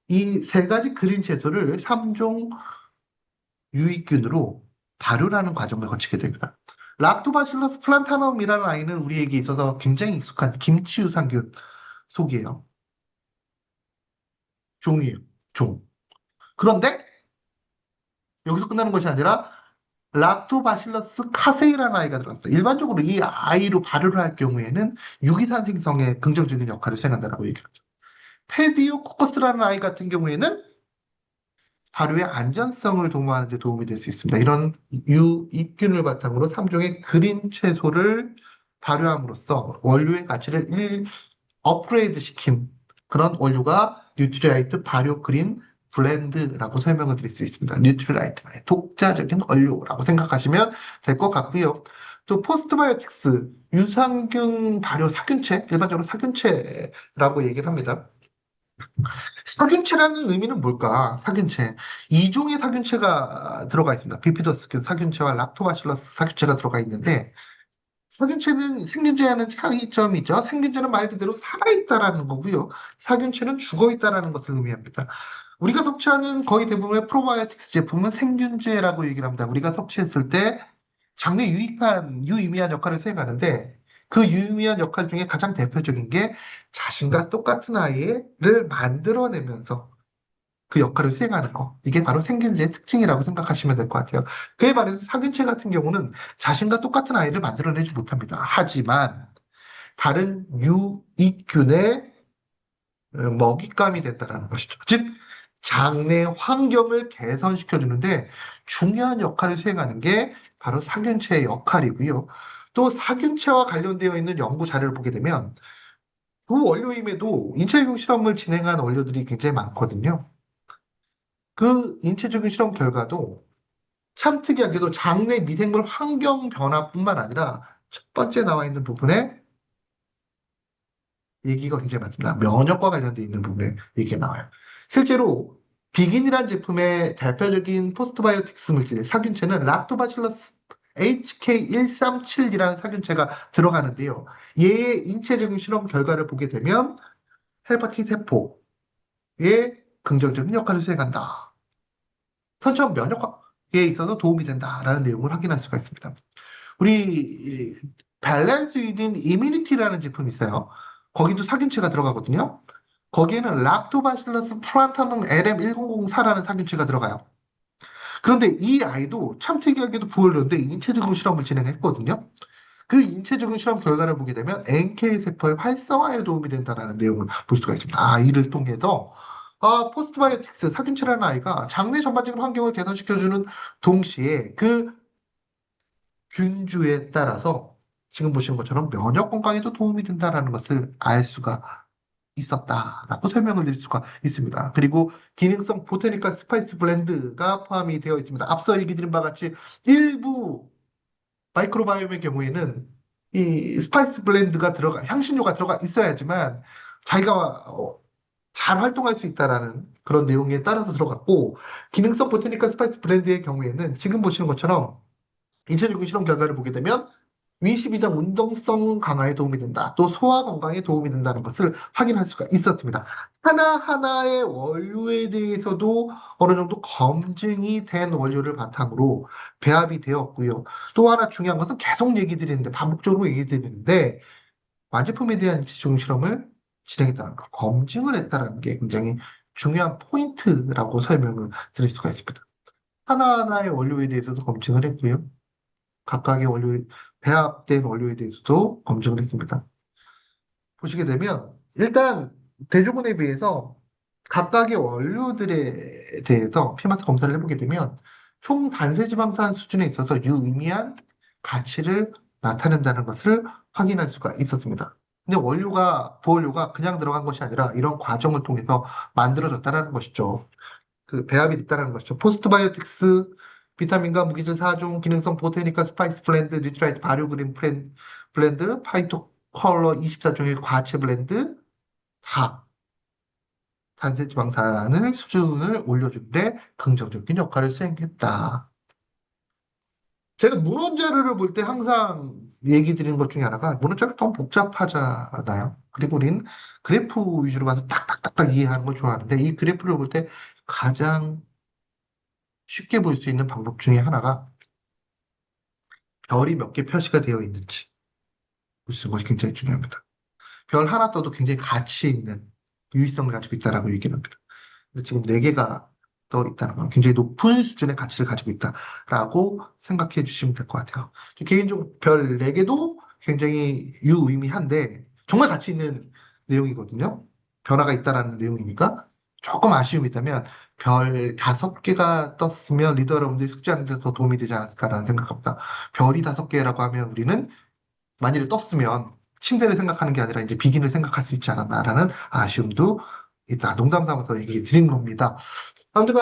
이 세 가지 그린 채소를 3종 유익균으로 발효라는 과정을 거치게 됩니다. 락토바실러스 플란타넘이라는 아이는 우리에게 있어서 굉장히 익숙한 김치 유산균 속이에요. 종이에요. 종. 그런데 여기서 끝나는 것이 아니라 락토바실러스 카세이라는 아이가 들어갔어요. 일반적으로 이 아이로 발효를 할 경우에는 유기산 생성에 긍정적인 역할을 수행한다고 얘기하죠. 페디오코커스라는 아이 같은 경우에는 발효의 안전성을 도모하는 데 도움이 될 수 있습니다. 이런 유익균을 바탕으로 3종의 그린 채소를 발효함으로써 원료의 가치를 업그레이드 시킨 그런 원료가 뉴트리라이트 발효 그린 블렌드라고 설명을 드릴 수 있습니다. 뉴트리라이트만의 독자적인 원료라고 생각하시면 될 것 같고요. 또 포스트바이오틱스, 유산균 발효 사균체, 일반적으로 사균체라고 얘기를 합니다. 사균체라는 의미는 뭘까? 사균체. 이종의 사균체가 들어가 있습니다. 비피더스균 사균체와 락토바실러스 사균체가 들어가 있는데, 사균체는 생균제와는 차이점이죠. 생균제는 말 그대로 살아있다라는 거고요. 사균체는 죽어있다라는 것을 의미합니다. 우리가 섭취하는 거의 대부분의 프로바이오틱스 제품은 생균제라고 얘기를 합니다. 우리가 섭취했을 때 장내 유익한, 유의미한 역할을 수행하는데 그 유의미한 역할 중에 가장 대표적인 게 자신과 똑같은 아이를 만들어내면서 그 역할을 수행하는 거. 이게 바로 생균제의 특징이라고 생각하시면 될 것 같아요. 그에 반해서 사균체 같은 경우는 자신과 똑같은 아이를 만들어내지 못합니다. 하지만 다른 유익균의 먹잇감이 된다는 것이죠. 즉, 장내 환경을 개선시켜주는데 중요한 역할을 수행하는 게 바로 사균체의 역할이고요. 또 사균체와 관련되어 있는 연구 자료를 보게 되면 그 원료임에도 인체적인 실험을 진행한 원료들이 굉장히 많거든요. 그 인체적인 실험 결과도 참 특이하게도 장내 미생물 환경 변화뿐만 아니라 첫 번째 나와 있는 부분에 얘기가 굉장히 많습니다. 면역과 관련돼 있는 부분에 얘기가 나와요. 실제로 비긴이라는 제품의 대표적인 포스트바이오틱스 물질, 사균체는 락토바실러스 HK137이라는 사균체가 들어가는데요. 얘의 인체적인 실험 결과를 보게 되면 헬파티 세포에 긍정적인 역할을 수행한다. 선천 면역학에 있어서 도움이 된다라는 내용을 확인할 수가 있습니다. 우리 밸런스 위딘 이뮤니티라는 제품이 있어요. 거기도 사균체가 들어가거든요. 거기에는 락토바실러스 플란타눔 LM1004라는 사균체가 들어가요. 그런데 이 아이도 참 특이하게도 부활료인데 인체적인 실험을 진행했거든요. 그 인체적인 실험 결과를 보게 되면 NK 세포의 활성화에 도움이 된다는 내용을 볼 수가 있습니다. 아, 이를 통해서 포스트바이오틱스 사균체라는 아이가 장내 전반적인 환경을 개선시켜주는 동시에 그 균주에 따라서 지금 보시는 것처럼 면역 건강에도 도움이 된다는 것을 알 수가 있었다라고 설명을 드릴 수가 있습니다. 그리고 기능성 보테니컬 스파이스 블렌드가 포함이 되어 있습니다. 앞서 얘기 드린 바와 같이 일부 마이크로바이옴의 경우에는 이 스파이스 블렌드가 향신료가 들어가 있어야지만 자기가 잘 활동할 수 있다라는 그런 내용에 따라서 들어갔고, 기능성 보테니컬 스파이스 블렌드의 경우에는 지금 보시는 것처럼 인체적인 실험 결과를 보게 되면 위시비장 운동성 강화에 도움이 된다. 또 소화 건강에 도움이 된다는 것을 확인할 수가 있었습니다. 하나하나의 원료에 대해서도 어느 정도 검증이 된 원료를 바탕으로 배합이 되었고요. 또 하나 중요한 것은 계속 얘기 드리는데, 반복적으로 얘기 드리는데, 완제품에 대한 지중 실험을 진행했다는 거, 검증을 했다는 게 굉장히 중요한 포인트라고 설명을 드릴 수가 있습니다. 하나하나의 원료에 대해서도 검증을 했고요. 각각의 배합된 원료에 대해서도 검증을 했습니다. 보시게 되면, 일단, 대조군에 비해서 각각의 원료들에 대해서 피마스 검사를 해보게 되면, 총 단세지방산 수준에 있어서 유의미한 가치를 나타낸다는 것을 확인할 수가 있었습니다. 근데 부원료가 그냥 들어간 것이 아니라 이런 과정을 통해서 만들어졌다는 것이죠. 그 배합이 됐다는 것이죠. 포스트바이오틱스, 비타민과 무기질 4종, 기능성 보테니컬 스파이스 블렌드, 뉴트라이트 발효 그린 블렌드, 파이토 컬러 24종의 과체 블렌드, 다 단세지방산을 수준을 올려주는데 긍정적인 역할을 수행했다. 제가 문헌 자료를 볼 때 항상 얘기 드리는 것 중에 하나가, 문헌 자료가 너무 복잡하잖아요. 그리고 우리는 그래프 위주로 봐서 딱딱딱딱 이해하는 걸 좋아하는데, 이 그래프를 볼 때 가장 쉽게 볼 수 있는 방법 중에 하나가 별이 몇 개 표시가 되어 있는지 보시는 것이 굉장히 중요합니다. 별 하나 떠도 굉장히 가치 있는 유의성을 가지고 있다라고 얘기를 합니다. 근데 지금 네 개가 떠 있다는 건 굉장히 높은 수준의 가치를 가지고 있다라고 생각해 주시면 될 것 같아요. 개인적으로 별 네 개도 굉장히 유의미한데 정말 가치 있는 내용이거든요. 변화가 있다라는 내용이니까. 조금 아쉬움이 있다면 별 5개가 떴으면 리더 여러분들이 숙제하는 데 더 도움이 되지 않았을까라는 생각합니다. 별이 5개라고 하면 우리는 만일에 떴으면 침대를 생각하는 게 아니라 이제 비긴을 생각할 수 있지 않았나라는 아쉬움도 있다. 농담 삼아서 얘기 드린 겁니다. 아무튼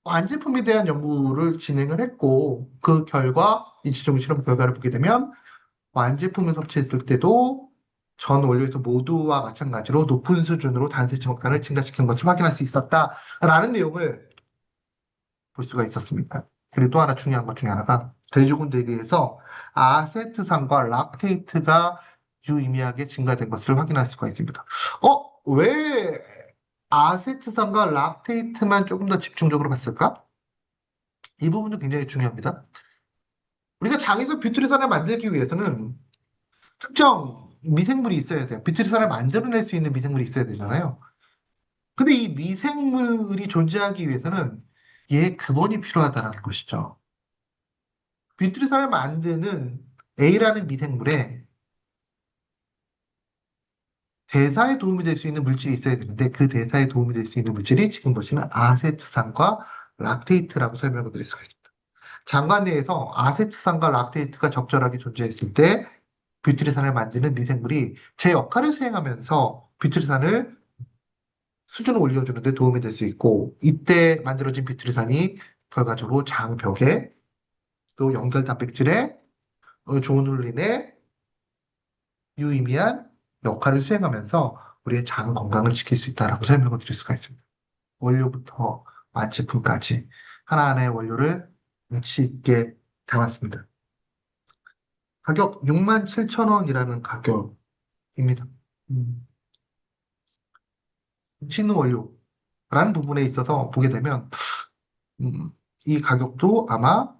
완제품에 대한 연구를 진행을 했고 그 결과 인체적인 실험 결과를 보게 되면 완제품을 섭취했을 때도 전 원료에서 모두와 마찬가지로 높은 수준으로 단수 지목단을 증가시키는 것을 확인할 수 있었다라는 내용을 볼 수가 있었습니다. 그리고 또 하나 중요한 것 중에 하나가 대조군 대비해서 아세트산과 락테이트가 유의미하게 증가된 것을 확인할 수가 있습니다. 왜 아세트산과 락테이트만 조금 더 집중적으로 봤을까? 이 부분도 굉장히 중요합니다. 우리가 장에서 뷰트리산을 만들기 위해서는 특정 미생물이 있어야 돼요. 뷰트리산을 만들어낼 수 있는 미생물이 있어야 되잖아요. 근데 이 미생물이 존재하기 위해서는 얘의 근원이 필요하다는 것이죠. 뷰트리산을 만드는 A라는 미생물에 대사에 도움이 될 수 있는 물질이 있어야 되는데 그 대사에 도움이 될 수 있는 물질이 지금 보시는 아세트산과 락테이트라고 설명을 드릴 수가 있습니다. 장관 내에서 아세트산과 락테이트가 적절하게 존재했을 때 뷰트리산을 만드는 미생물이 제 역할을 수행하면서 뷰트리산을 수준을 올려주는 데 도움이 될 수 있고 이때 만들어진 뷰트리산이 결과적으로 장벽에 또 연결 단백질에 좋은 훌린에 유의미한 역할을 수행하면서 우리의 장 건강을 지킬 수 있다라고 설명을 드릴 수가 있습니다. 원료부터 완제품까지 하나하나의 원료를 가치 있게 담았습니다. 가격 67,000원이라는 가격입니다. 신는 원료라는 부분에 있어서 보게 되면 이 가격도 아마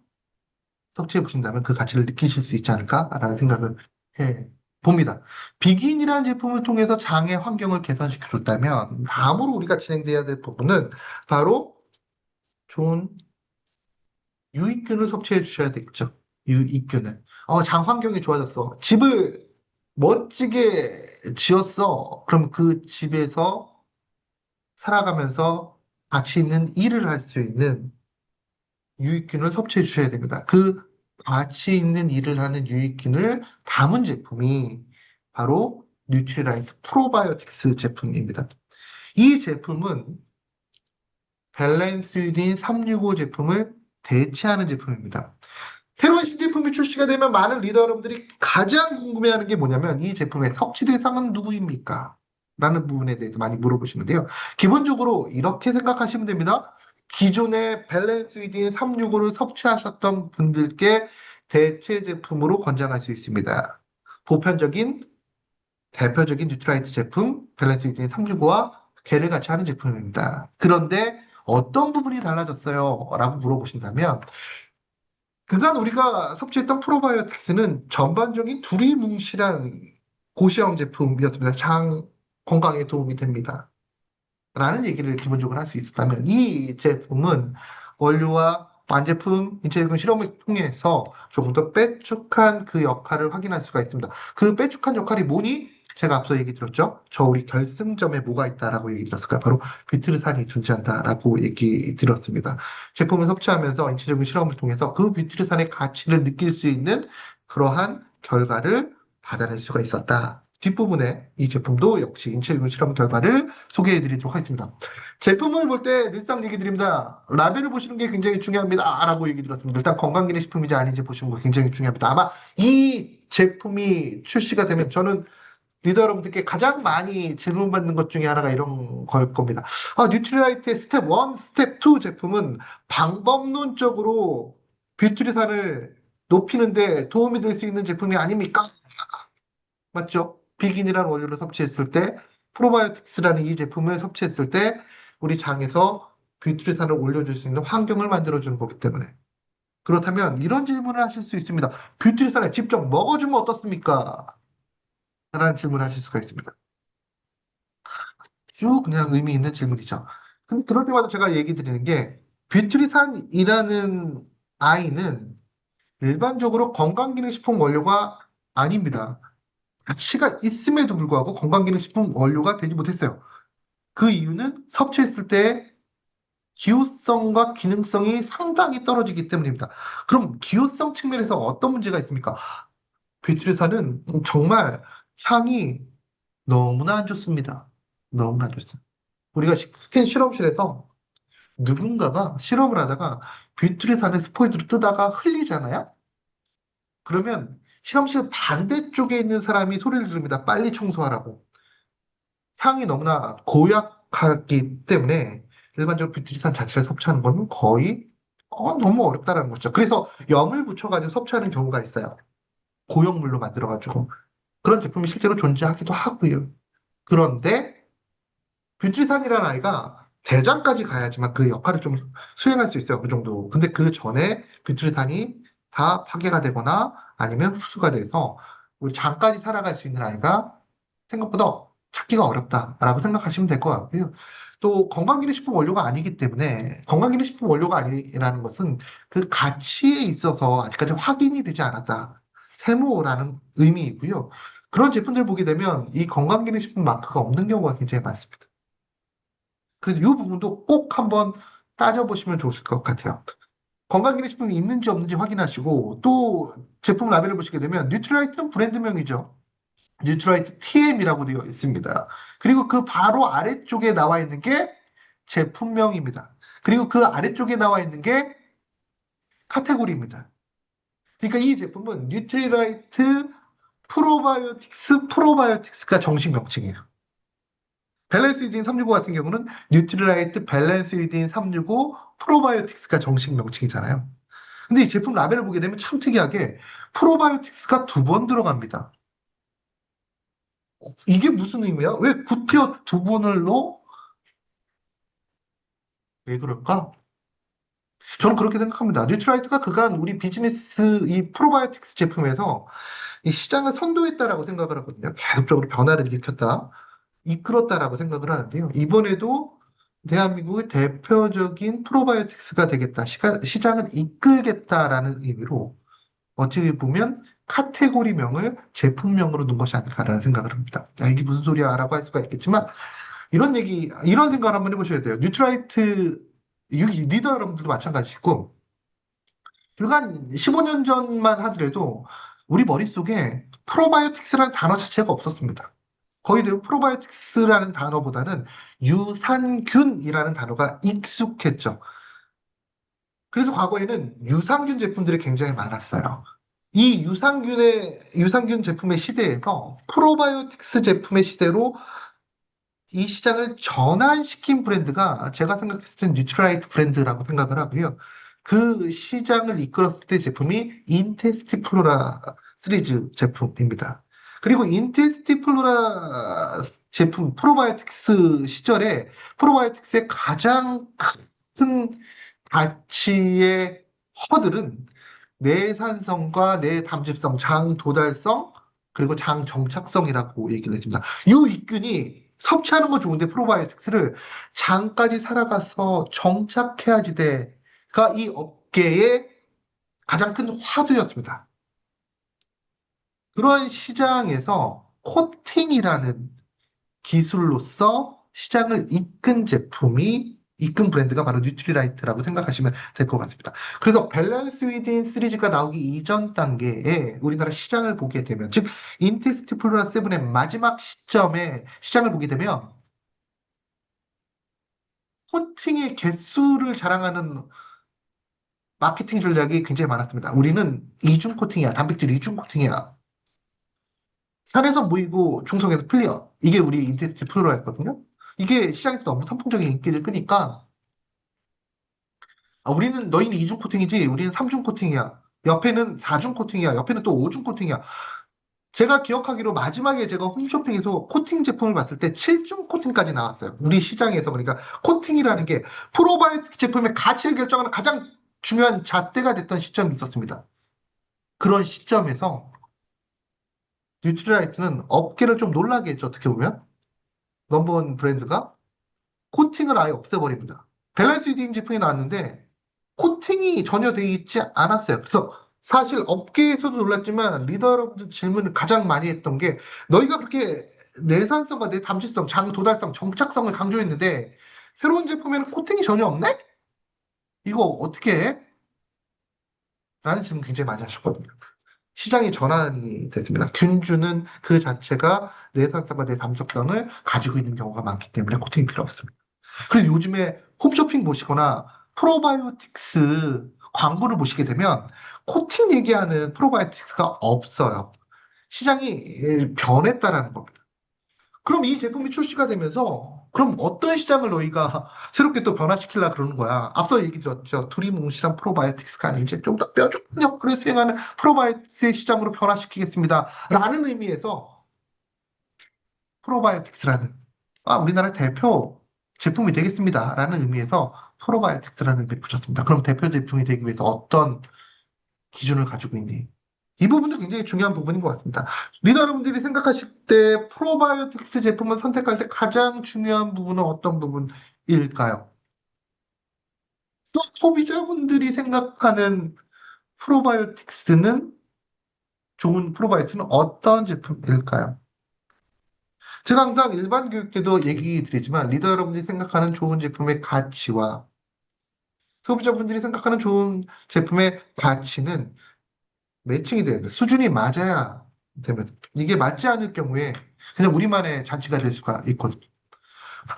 섭취해 보신다면 그 가치를 느끼실 수 있지 않을까라는 생각을 해 봅니다. 비긴이라는 제품을 통해서 장의 환경을 개선시켜 줬다면 다음으로 우리가 진행돼야 될 부분은 바로 좋은 유익균을 섭취해 주셔야 되겠죠. 유익균을. 장 환경이 좋아졌어. 집을 멋지게 지었어. 그럼 그 집에서 살아가면서 가치 있는 일을 할 수 있는 유익균을 섭취해 주셔야 됩니다. 그 가치 있는 일을 하는 유익균을 담은 제품이 바로 뉴트리라이트 프로바이오틱스 제품입니다. 이 제품은 밸런스 유딘 365 제품을 대체하는 제품입니다. 새로운 신제품이 출시가 되면 많은 리더 여러분들이 가장 궁금해하는 게 뭐냐면 이 제품의 섭취 대상은 누구입니까? 라는 부분에 대해서 많이 물어보시는데요. 기본적으로 이렇게 생각하시면 됩니다. 기존의 밸런스 위딘 365를 섭취하셨던 분들께 대체 제품으로 권장할 수 있습니다. 보편적인 대표적인 뉴트라이트 제품 밸런스 위딘 365와 괴를 같이 하는 제품입니다. 그런데 어떤 부분이 달라졌어요? 라고 물어보신다면 그간 우리가 섭취했던 프로바이오틱스는 전반적인 두리뭉실한 고시형 제품이었습니다. 장 건강에 도움이 됩니다. 라는 얘기를 기본적으로 할 수 있었다면 이 제품은 원료와 완제품 인체적인 실험을 통해서 조금 더 빼쭉한 그 역할을 확인할 수가 있습니다. 그 빼쭉한 역할이 뭐니? 제가 앞서 얘기 드렸죠. 저 우리 결승점에 뭐가 있다라고 얘기 드렸을까요? 바로 비트르산이 존재한다라고 얘기 드렸습니다. 제품을 섭취하면서 인체적인 실험을 통해서 그 비트르산의 가치를 느낄 수 있는 그러한 결과를 받아낼 수가 있었다. 뒷부분에 이 제품도 역시 인체적인 실험 결과를 소개해 드리도록 하겠습니다. 제품을 볼 때 늘상 얘기 드립니다. 라벨을 보시는 게 굉장히 중요합니다. 라고 얘기 드렸습니다. 일단 건강기능식품인지 아닌지 보시는 거 굉장히 중요합니다. 아마 이 제품이 출시가 되면 저는 리더 여러분들께 가장 많이 질문받는 것 중에 하나가 이런 걸 겁니다. 뉴트리라이트의 스텝 1, 스텝 2 제품은 방법론적으로 뷰트리산을 높이는데 도움이 될 수 있는 제품이 아닙니까? 맞죠? 비긴이라는 원료를 섭취했을 때, 프로바이오틱스라는 이 제품을 섭취했을 때, 우리 장에서 뷰트리산을 올려줄 수 있는 환경을 만들어주는 거기 때문에. 그렇다면 이런 질문을 하실 수 있습니다. 뷰트리산을 직접 먹어주면 어떻습니까? 라는 질문을 하실 수가 있습니다. 쭉 그냥 의미 있는 질문이죠. 근데 그럴 때마다 제가 얘기 드리는 게, 뷰트리산이라는 아이는 일반적으로 건강기능식품 원료가 아닙니다. 가치가 있음에도 불구하고 건강기능식품 원료가 되지 못했어요. 그 이유는 섭취했을 때 기호성과 기능성이 상당히 떨어지기 때문입니다. 그럼 기호성 측면에서 어떤 문제가 있습니까? 뷰트리사는 정말 향이 너무나 안 좋습니다. 너무나 안 좋습니다. 우리가 스킨 실험실에서 누군가가 실험을 하다가 뷰트리산을 스포이드로 뜨다가 흘리잖아요? 그러면 실험실 반대쪽에 있는 사람이 소리를 지릅니다. 빨리 청소하라고. 향이 너무나 고약하기 때문에 일반적으로 뷰트리산 자체를 섭취하는 건 거의 너무 어렵다는 거죠. 그래서 염을 붙여가지고 섭취하는 경우가 있어요. 고용물로 만들어가지고. 그런 제품이 실제로 존재하기도 하고요. 그런데 뷰트리산이라는 아이가 대장까지 가야지만 그 역할을 좀 수행할 수 있어요. 그 정도. 근데 그 전에 뷰트리산이 다 파괴가 되거나 아니면 흡수가 돼서 우리 장까지 살아갈 수 있는 아이가 생각보다 찾기가 어렵다라고 생각하시면 될 것 같고요. 또 건강기능식품 원료가 아니기 때문에 건강기능식품 원료가 아니라는 것은 그 가치에 있어서 아직까지 확인이 되지 않았다. 세모라는 의미이고요. 그런 제품들 보게 되면 이 건강기능식품 마크가 없는 경우가 굉장히 많습니다. 그래서 이 부분도 꼭 한번 따져보시면 좋을 것 같아요. 건강기능식품이 있는지 없는지 확인하시고 또 제품 라벨을 보시게 되면 뉴트라이트는 브랜드명이죠. 뉴트라이트 TM이라고 되어 있습니다. 그리고 그 바로 아래쪽에 나와 있는 게 제품명입니다. 그리고 그 아래쪽에 나와 있는 게 카테고리입니다. 그러니까 이 제품은 뉴트리라이트 프로바이오틱스가 정식 명칭이에요. 밸런스 유딘 365 같은 경우는 뉴트리라이트 밸런스 유딘 365 프로바이오틱스가 정식 명칭이잖아요. 근데 이 제품 라벨을 보게 되면 참 특이하게 프로바이오틱스가 두 번 들어갑니다. 이게 무슨 의미야? 왜 구티어 두 번을 넣어? 왜 그럴까? 저는 그렇게 생각합니다. 뉴트라이트가 그간 우리 비즈니스 이 프로바이오틱스 제품에서 이 시장을 선도했다라고 생각을 하거든요. 계속적으로 변화를 일으켰다, 이끌었다라고 생각을 하는데요. 이번에도 대한민국의 대표적인 프로바이오틱스가 되겠다, 시장을 이끌겠다라는 의미로 어찌 보면 카테고리명을 제품명으로 넣은 것이 아닐까라는 생각을 합니다. 야, 이게 무슨 소리야? 라고 할 수가 있겠지만, 이런 생각을 한번 해보셔야 돼요. 뉴트라이트, 리더 여러분들도 마찬가지고, 불과 15년 전만 하더라도 우리 머릿속에 프로바이오틱스라는 단어 자체가 없었습니다. 거의 대부분 프로바이오틱스라는 단어보다는 유산균이라는 단어가 익숙했죠. 그래서 과거에는 유산균 제품들이 굉장히 많았어요. 이 유산균 제품의 시대에서 프로바이오틱스 제품의 시대로 이 시장을 전환시킨 브랜드가 제가 생각했을 땐 뉴트라이트 브랜드라고 생각을 하고요. 그 시장을 이끌었을 때 제품이 인테스티 플로라 시리즈 제품입니다. 그리고 인테스티 플로라 제품 프로바이오틱스 시절에 프로바이오틱스의 가장 큰 가치의 허들은 내산성과 내담집성, 장도달성, 그리고 장정착성이라고 얘기를 했습니다. 이 육균이 섭취하는 건 좋은데 프로바이오틱스를 장까지 살아가서 정착해야지 돼가 이 업계의 가장 큰 화두였습니다. 그런 시장에서 코팅이라는 기술로서 시장을 이끈 브랜드가 바로 뉴트리라이트라고 생각하시면 될 것 같습니다. 그래서 밸런스 위딘 시리즈가 나오기 이전 단계에 우리나라 시장을 보게 되면, 즉 인테스티 플로라 7의 마지막 시점에 시장을 보게 되면 코팅의 개수를 자랑하는 마케팅 전략이 굉장히 많았습니다. 우리는 이중 코팅이야, 단백질 이중 코팅이야. 산에서 모이고 중성에서 풀려. 이게 우리 인테스티 플로라였거든요. 이게 시장에서 너무 선풍적인 인기를 끄니까 너희는 이중 코팅이지, 우리는 삼중 코팅이야. 옆에는 사중 코팅이야. 옆에는 또 오중 코팅이야. 제가 기억하기로 마지막에 제가 홈쇼핑에서 코팅 제품을 봤을 때 7중 코팅까지 나왔어요. 우리 시장에서. 그러니까 코팅이라는 게 프로바이오틱 제품의 가치를 결정하는 가장 중요한 잣대가 됐던 시점이 있었습니다. 그런 시점에서 뉴트리라이트는 업계를 좀 놀라게 했죠. 어떻게 보면 넘버원 브랜드가 코팅을 아예 없애버립니다. 밸런스 유딩 제품이 나왔는데 코팅이 전혀 되어 있지 않았어요. 그래서 사실 업계에서도 놀랐지만 리더 여러분들 질문을 가장 많이 했던 게, 너희가 그렇게 내산성과 내담질성, 장도달성, 정착성을 강조했는데 새로운 제품에는 코팅이 전혀 없네? 이거 어떻게 해? 라는 질문 굉장히 많이 하셨거든요. 시장이 전환이 됐습니다. 균주는 그 자체가 내산성과 내담속성을 가지고 있는 경우가 많기 때문에 코팅이 필요 없습니다. 그리고 요즘에 홈쇼핑 보시거나 프로바이오틱스 광고를 보시게 되면 코팅 얘기하는 프로바이오틱스가 없어요. 시장이 변했다라는 겁니다. 그럼 이 제품이 출시가 되면서 그럼 어떤 시장을 너희가 새롭게 또 변화시키려 그러는 거야. 앞서 얘기 드렸죠. 두리뭉실한 프로바이오틱스가 아닌 이제 좀 더 뾰족한 역할을 수행하는 프로바이오틱스의 시장으로 변화시키겠습니다. 라는 의미에서 프로바이오틱스라는 우리나라 대표 제품이 되겠습니다. 라는 의미에서 프로바이오틱스라는 의미를 붙였습니다. 그럼 대표 제품이 되기 위해서 어떤 기준을 가지고 있니? 이 부분도 굉장히 중요한 부분인 것 같습니다. 리더 여러분들이 생각하실 때 프로바이오틱스 제품을 선택할 때 가장 중요한 부분은 어떤 부분일까요? 또 소비자분들이 생각하는 프로바이오틱스는 좋은 프로바이오틱스는 어떤 제품일까요? 제가 항상 일반 교육 때도 얘기 드리지만 리더 여러분들이 생각하는 좋은 제품의 가치와 소비자분들이 생각하는 좋은 제품의 가치는 매칭이 돼야 돼요. 수준이 맞아야 됩니다. 이게 맞지 않을 경우에 그냥 우리만의 잔치가 될 수가 있거든요.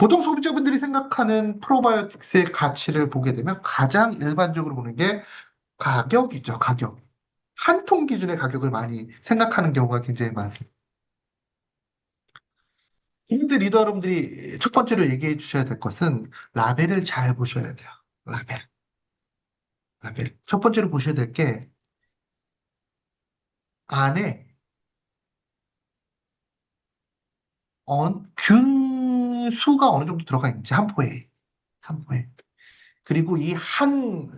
보통 소비자분들이 생각하는 프로바이오틱스의 가치를 보게 되면 가장 일반적으로 보는 게 가격이죠, 가격. 한 통 기준의 가격을 많이 생각하는 경우가 굉장히 많습니다. 근데 리더 여러분들이 첫 번째로 얘기해 주셔야 될 것은 라벨을 잘 보셔야 돼요. 라벨, 라벨. 첫 번째로 보셔야 될 게 안에 균 수가 어느 정도 들어가 있는지 한 포에, 한 포에. 그리고 이 한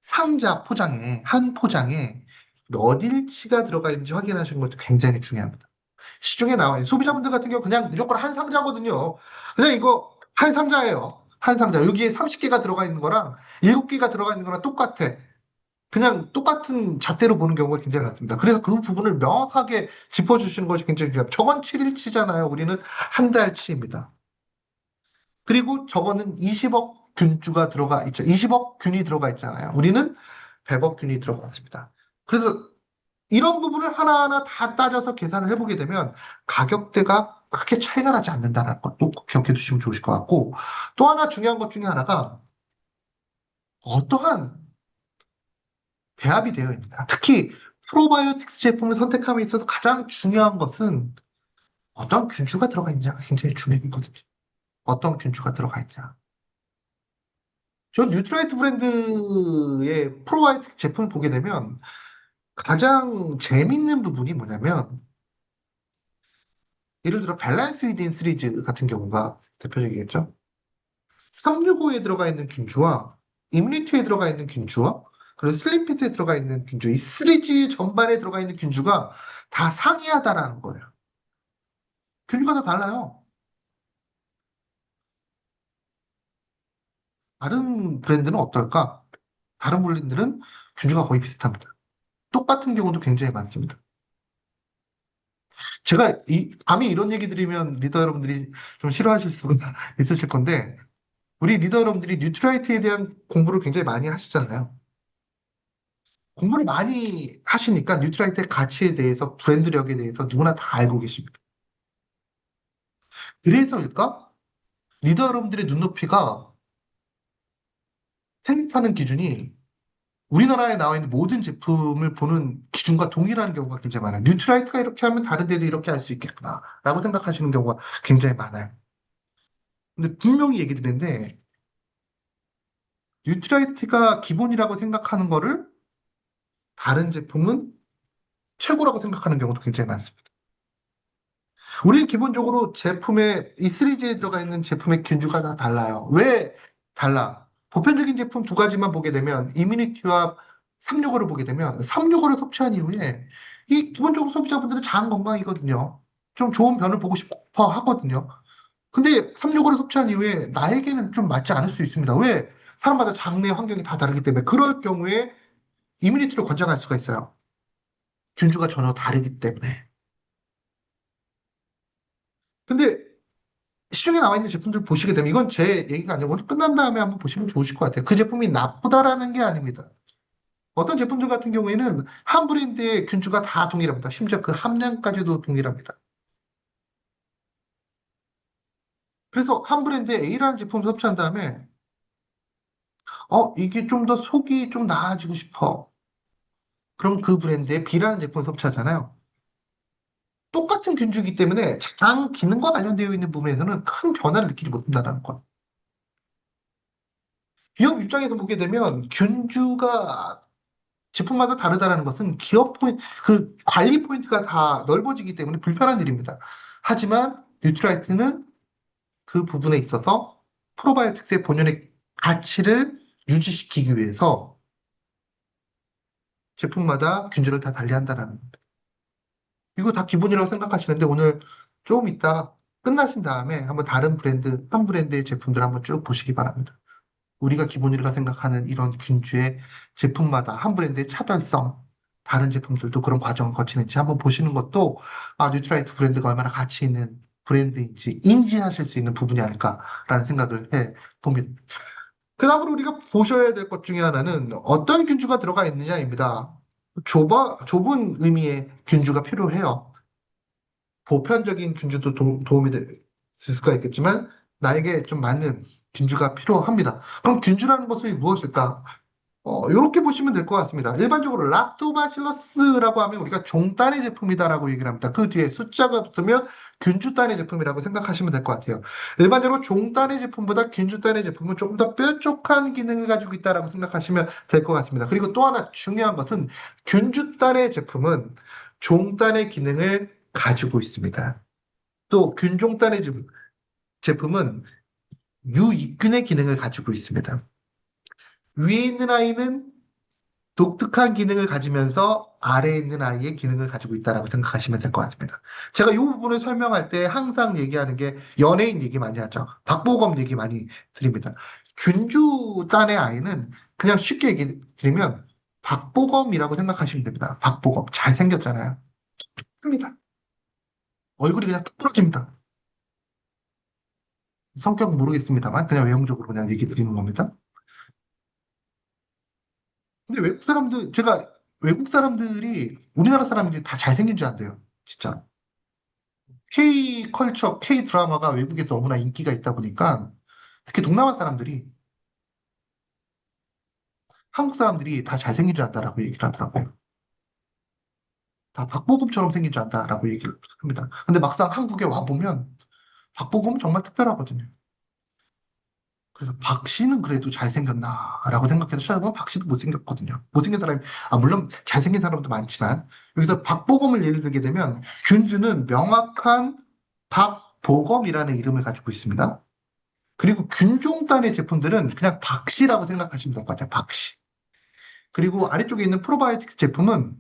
상자 포장에, 한 포장에 몇 일치가 들어가 있는지 확인하시는 것도 굉장히 중요합니다. 시중에 나와 있는 소비자분들 같은 경우 그냥 무조건 한 상자거든요. 그냥 이거 한 상자예요. 한 상자. 여기에 30개가 들어가 있는 거랑 7개가 들어가 있는 거랑 똑같아. 그냥 똑같은 잣대로 보는 경우가 굉장히 많습니다. 그래서 그 부분을 명확하게 짚어주시는 것이 굉장히 중요합니다. 저건 7일치잖아요. 우리는 한 달치입니다. 그리고 저거는 20억 균주가 들어가 있죠. 20억 균이 들어가 있잖아요. 우리는 100억 균이 들어가 있습니다. 그래서 이런 부분을 하나하나 다 따져서 계산을 해보게 되면 가격대가 크게 차이가 나지 않는다는 것도 꼭 기억해 두시면 좋으실 것 같고 또 하나 중요한 것 중에 하나가 어떠한 배합이 되어 있느냐. 특히 프로바이오틱스 제품을 선택함에 있어서 가장 중요한 것은 어떤 균주가 들어가 있느냐가 굉장히 중요하거든요. 어떤 균주가 들어가 있냐. 전 뉴트라이트 브랜드의 프로바이오틱 제품을 보게 되면 가장 재밌는 부분이 뭐냐면 예를 들어 밸런스 위딘 시리즈 같은 경우가 대표적이겠죠. 365에 들어가 있는 균주와 이뮤니티에 들어가 있는 균주와 그리고 슬리피트에 들어가 있는 균주 이 시리즈 전반에 들어가 있는 균주가 다 상이하다라는 거예요. 균주가 다 달라요. 다른 브랜드는 어떨까? 다른 브랜드는 균주가 거의 비슷합니다. 똑같은 경우도 굉장히 많습니다. 제가 감히 이런 얘기 드리면 리더 여러분들이 좀 싫어하실 수가 있으실 건데 우리 리더 여러분들이 뉴트라이트에 대한 공부를 굉장히 많이 하시잖아요. 공부를 많이 하시니까 뉴트라이트의 가치에 대해서 브랜드력에 대해서 누구나 다 알고 계십니다. 그래서일까? 리더 여러분들의 눈높이가 생각하는 기준이 우리나라에 나와 있는 모든 제품을 보는 기준과 동일한 경우가 굉장히 많아요. 뉴트라이트가 이렇게 하면 다른 데도 이렇게 할 수 있겠구나 라고 생각하시는 경우가 굉장히 많아요. 근데 분명히 얘기 드리는데 뉴트라이트가 기본이라고 생각하는 거를 다른 제품은 최고라고 생각하는 경우도 굉장히 많습니다. 우리는 기본적으로 제품의 이 시리즈에 들어가 있는 제품의 균주가 다 달라요. 왜 달라? 보편적인 제품 두 가지만 보게 되면 이뮤니티와 365를 보게 되면 365를 섭취한 이후에 이 기본적으로 소비자분들은 장 건강이거든요. 좀 좋은 변을 보고 싶어 하거든요. 근데 365를 섭취한 이후에 나에게는 좀 맞지 않을 수 있습니다. 왜? 사람마다 장내 환경이 다 다르기 때문에 그럴 경우에 이뮤니티를 권장할 수가 있어요. 균주가 전혀 다르기 때문에. 근데 시중에 나와 있는 제품들 보시게 되면 이건 제 얘기가 아니라 오늘 끝난 다음에 한번 보시면 좋으실 것 같아요. 그 제품이 나쁘다라는 게 아닙니다. 어떤 제품들 같은 경우에는 한 브랜드의 균주가 다 동일합니다. 심지어 그 함량까지도 동일합니다. 그래서 한 브랜드의 A라는 제품을 섭취한 다음에 이게 좀 더 속이 좀 나아지고 싶어. 그럼 그 브랜드의 B라는 제품을 섭취하잖아요. 똑같은 균주이기 때문에 장 기능과 관련되어 있는 부분에서는 큰 변화를 느끼지 못한다는 거예요. 기업 입장에서 보게 되면 균주가 제품마다 다르다는 것은 기업 포인트, 그 관리 포인트가 다 넓어지기 때문에 불편한 일입니다. 하지만 뉴트라이트는 그 부분에 있어서 프로바이오틱스의 본연의 가치를 유지시키기 위해서 제품마다 균주를 다 달리한다는 겁니다. 이거 다 기본이라고 생각하시는데 오늘 조금 이따 끝나신 다음에 한번 다른 브랜드, 한 브랜드의 제품들 한번 쭉 보시기 바랍니다. 우리가 기본이라고 생각하는 이런 균주의 제품마다 한 브랜드의 차별성, 다른 제품들도 그런 과정을 거치는지 한번 보시는 것도 뉴트라이트 브랜드가 얼마나 가치 있는 브랜드인지 인지하실 수 있는 부분이 아닐까라는 생각을 해 봅니다. 그다음으로 우리가 보셔야 될 것 중에 하나는 어떤 균주가 들어가 있느냐입니다. 좁은 의미의 균주가 필요해요. 보편적인 균주도 도움이 될 수가 있겠지만 나에게 좀 맞는 균주가 필요합니다. 그럼 균주라는 것이 무엇일까? 이렇게 보시면 될 것 같습니다. 일반적으로 락토바실러스라고 하면 우리가 종단의 제품이다라고 얘기를 합니다. 그 뒤에 숫자가 붙으면 균주단의 제품이라고 생각하시면 될 것 같아요. 일반적으로 종단의 제품보다 균주단의 제품은 조금 더 뾰족한 기능을 가지고 있다라고 생각하시면 될 것 같습니다. 그리고 또 하나 중요한 것은 균주단의 제품은 종단의 기능을 가지고 있습니다. 또 균종단의 제품은 유익균의 기능을 가지고 있습니다. 위에 있는 아이는 독특한 기능을 가지면서 아래에 있는 아이의 기능을 가지고 있다라고 생각하시면 될 것 같습니다. 제가 이 부분을 설명할 때 항상 얘기하는 게 연예인 얘기 많이 하죠. 박보검 얘기 많이 드립니다. 균주단의 아이는 그냥 쉽게 얘기 드리면 박보검이라고 생각하시면 됩니다. 박보검. 잘생겼잖아요. 합니다. 얼굴이 그냥 뚝 부러집니다. 성격은 모르겠습니다만 그냥 외형적으로 그냥 얘기 드리는 겁니다. 근데 제가 외국 사람들이 우리나라 사람들이 다 잘생긴 줄 안돼요. 진짜. K 컬처, K 드라마가 외국에 너무나 인기가 있다 보니까 특히 동남아 사람들이 한국 사람들이 다 잘생긴 줄 안다라고 얘기를 하더라고요. 다 박보검처럼 생긴 줄 안다라고 얘기를 합니다. 근데 막상 한국에 와보면 박보검은 정말 특별하거든요. 그래서 박 씨는 그래도 잘생겼나라고 생각해서 찾아보면 박 씨도 못생겼거든요. 못생긴 사람이, 물론 잘생긴 사람도 많지만, 여기서 박보검을 예를 들게 되면, 균주는 명확한 박보검이라는 이름을 가지고 있습니다. 그리고 균종단의 제품들은 그냥 박 씨라고 생각하시면 될 것 같아요. 박 씨. 그리고 아래쪽에 있는 프로바이오틱스 제품은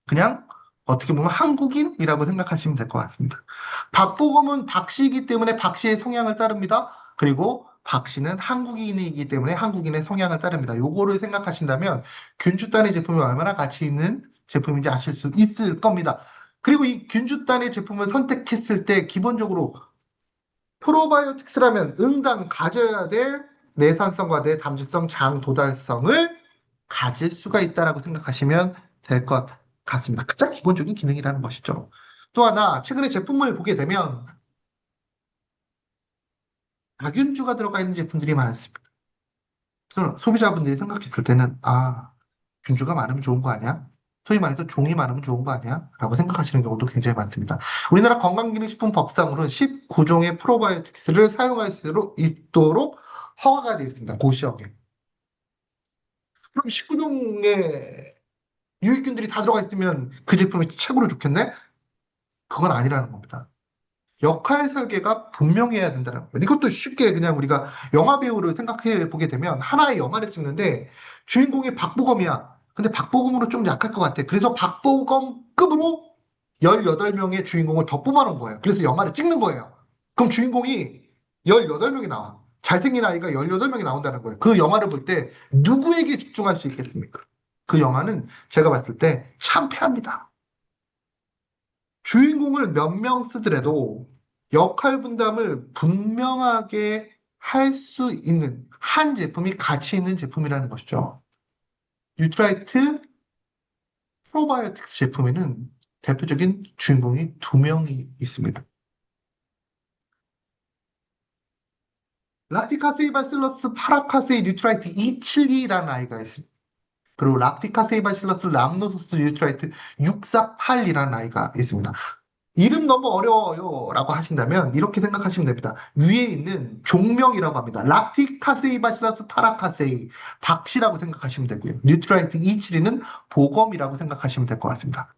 그냥 어떻게 보면 한국인이라고 생각하시면 될 것 같습니다. 박보검은 박씨이기 때문에 박씨의 성향을 따릅니다. 그리고 박씨는 한국인이기 때문에 한국인의 성향을 따릅니다. 요거를 생각하신다면 균주단의 제품이 얼마나 가치 있는 제품인지 아실 수 있을 겁니다. 그리고 이 균주단의 제품을 선택했을 때 기본적으로 프로바이오틱스라면 응당 가져야 될 내산성과 내담질성, 장도달성을 가질 수가 있다라고 생각하시면 될 것 같습니다. 가장 기본적인 기능이라는 것이죠. 또 하나, 최근에 제품을 보게 되면 악윤주가 들어가 있는 제품들이 많습니다. 그래서 소비자분들이 생각했을 때는, 균주가 많으면 좋은 거 아니야? 소위 말해서 종이 많으면 좋은 거 아니야? 라고 생각하시는 경우도 굉장히 많습니다. 우리나라 건강기능식품법상으로는 19종의 프로바이오틱스를 사용할 수 있도록 허가가 되어 있습니다. 고시형에. 그럼 19종의 유익균들이 다 들어가 있으면 그 제품이 최고로 좋겠네? 그건 아니라는 겁니다. 역할 설계가 분명해야 된다는 겁니다. 이것도 쉽게 그냥 우리가 영화 배우를 생각해 보게 되면 하나의 영화를 찍는데 주인공이 박보검이야. 근데 박보검으로 좀 약할 것 같아. 그래서 박보검급으로 18명의 주인공을 더 뽑아놓은 거예요. 그래서 영화를 찍는 거예요. 그럼 주인공이 18명이 나와. 잘생긴 아이가 18명이 나온다는 거예요. 그 영화를 볼 때 누구에게 집중할 수 있겠습니까? 그 영화는 제가 봤을 때 참패합니다. 주인공을 몇 명 쓰더라도 역할 분담을 분명하게 할 수 있는 한 제품이 가치 있는 제품이라는 것이죠. 뉴트라이트 프로바이오틱스 제품에는 대표적인 주인공이 두 명이 있습니다. 락티카세이바실러스 파라카세이 뉴트라이트 272라는 아이가 있습니다. 그리고 락티카세이바실러스 람노소스 뉴트라이트 648이라는 아이가 있습니다. 이름 너무 어려워요 라고 하신다면 이렇게 생각하시면 됩니다. 위에 있는 종명이라고 합니다. 락티카세이바실러스 파라카세이 박씨라고 생각하시면 되고요. 뉴트라이트 272는 보검이라고 생각하시면 될 것 같습니다.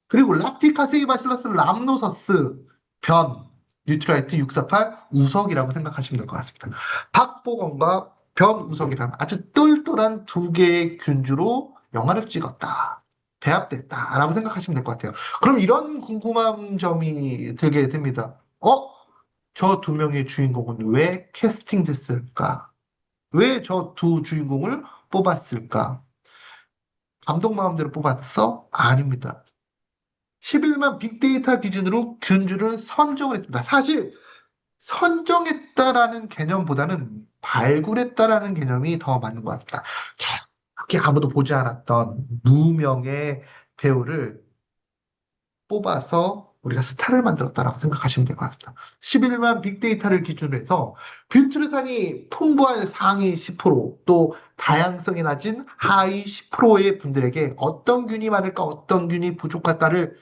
그리고 락티카세이바실러스 람노서스 변 뉴트라이트 648 우석이라고 생각하시면 될 것 같습니다. 박보검과 변우석이라는 아주 똘똘한 두 개의 균주로 영화를 찍었다. 배합됐다라고 생각하시면 될 것 같아요. 그럼 이런 궁금한 점이 들게 됩니다. 저 두 명의 주인공은 왜 캐스팅됐을까? 왜 저 두 주인공을 뽑았을까? 감독 마음대로 뽑았어? 아닙니다. 11만 빅데이터 기준으로 균주를 선정을 했습니다. 사실 선정했다라는 개념보다는 발굴했다라는 개념이 더 맞는 것 같습니다. 저렇게 아무도 보지 않았던 무명의 배우를 뽑아서 우리가 스타를 만들었다라고 생각하시면 될 것 같습니다. 11만 빅데이터를 기준으로 해서 뷰트르산이 풍부한 상위 10%, 또 다양성이 낮은 하위 10%의 분들에게 어떤 균이 많을까, 어떤 균이 부족할까를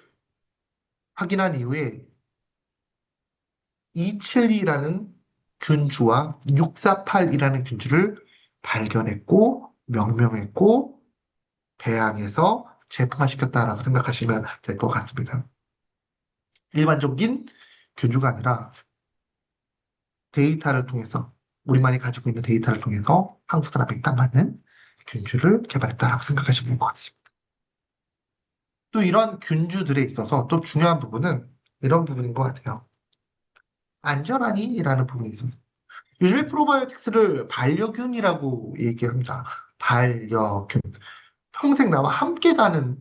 확인한 이후에 272라는 균주와 648이라는 균주를 발견했고 명명했고 배양해서 제품화시켰다라고 생각하시면 될 것 같습니다. 일반적인 균주가 아니라 데이터를 통해서 우리만이 가지고 있는 데이터를 통해서 한국 사람에게 딱 맞는 균주를 개발했다라고 생각하시면 될 것 같습니다. 또 이런 균주들에 있어서 또 중요한 부분은 이런 부분인 것 같아요. 안전하니라는 부분이 있었어요. 요즘에 프로바이오틱스를 반려균이라고 얘기합니다. 반려균. 평생 나와 함께 가는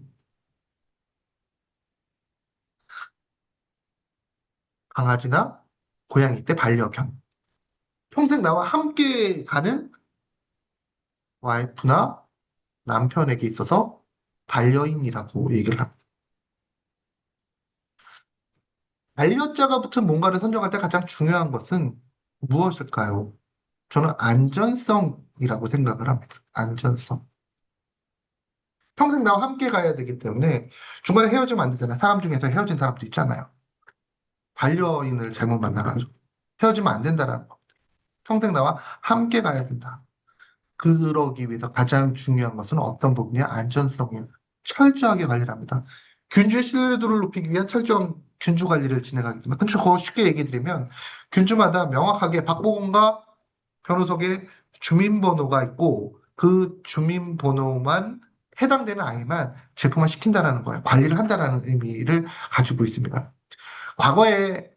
강아지나 고양이 때 반려견. 평생 나와 함께 가는 와이프나 남편에게 있어서 반려인이라고 얘기를 합니다. 반려자가 붙은 뭔가를 선정할 때 가장 중요한 것은 무엇일까요? 저는 안전성이라고 생각을 합니다. 안전성. 평생 나와 함께 가야 되기 때문에 중간에 헤어지면 안 되잖아요. 사람 중에서 헤어진 사람도 있잖아요. 반려인을 잘못 만나가지고 헤어지면 안 된다라는 거. 평생 나와 함께 가야 된다. 그러기 위해서 가장 중요한 것은 어떤 부분이야? 안전성이에요. 철저하게 관리를 합니다. 균주의 신뢰도를 높이기 위한 철저한 균주 관리를 진행하겠습니다. 근데 더 쉽게 얘기 드리면 균주마다 명확하게 박보검과 변호석의 주민번호가 있고 그 주민번호만 해당되는 아이만 제품화 시킨다는 거예요. 관리를 한다는 의미를 가지고 있습니다. 과거에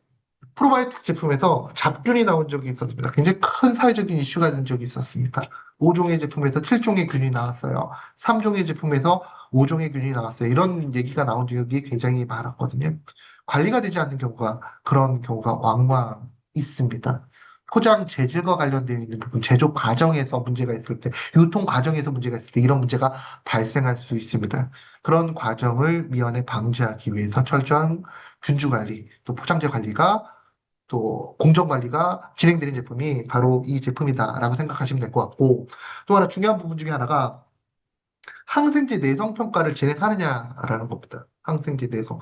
프로바이오틱스 제품에서 잡균이 나온 적이 있었습니다. 굉장히 큰 사회적인 이슈가 된 적이 있었습니다. 5종의 제품에서 7종의 균이 나왔어요. 3종의 제품에서 5종의 균이 나왔어요. 이런 얘기가 나온 적이 굉장히 많았거든요. 관리가 되지 않는 경우가, 그런 경우가 왕왕 있습니다. 포장 재질과 관련되어 있는 부분, 제조 과정에서 문제가 있을 때, 유통 과정에서 문제가 있을 때 이런 문제가 발생할 수 있습니다. 그런 과정을 미연에 방지하기 위해서 철저한 균주 관리, 또 포장재 관리가 또 공정 관리가 진행되는 제품이 바로 이 제품이다라고 생각하시면 될 것 같고 또 하나 중요한 부분 중에 하나가 항생제 내성 평가를 진행하느냐라는 겁니다. 항생제 내성.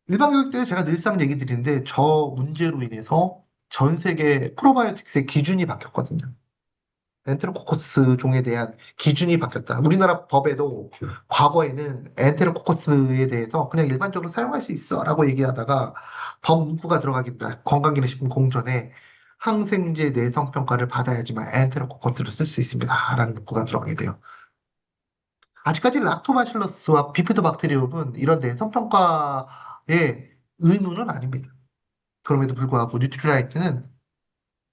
일반 교육 때 제가 늘상 얘기 드리는데 저 문제로 인해서 전 세계 프로바이오틱스의 기준이 바뀌었거든요. 엔테로코커스 종에 대한 기준이 바뀌었다. 우리나라 법에도 과거에는 엔테로코커스에 대해서 그냥 일반적으로 사용할 수 있어라고 얘기하다가 법 문구가 들어가기 때문에 건강기능식품 공전에 항생제 내성 평가를 받아야지만 엔테로코커스를 쓸 수 있습니다라는 문구가 들어가게 돼요. 아직까지 락토바실러스와 비피도박테리움은 이런 내성 평가의 의무는 아닙니다. 그럼에도 불구하고 뉴트리라이트는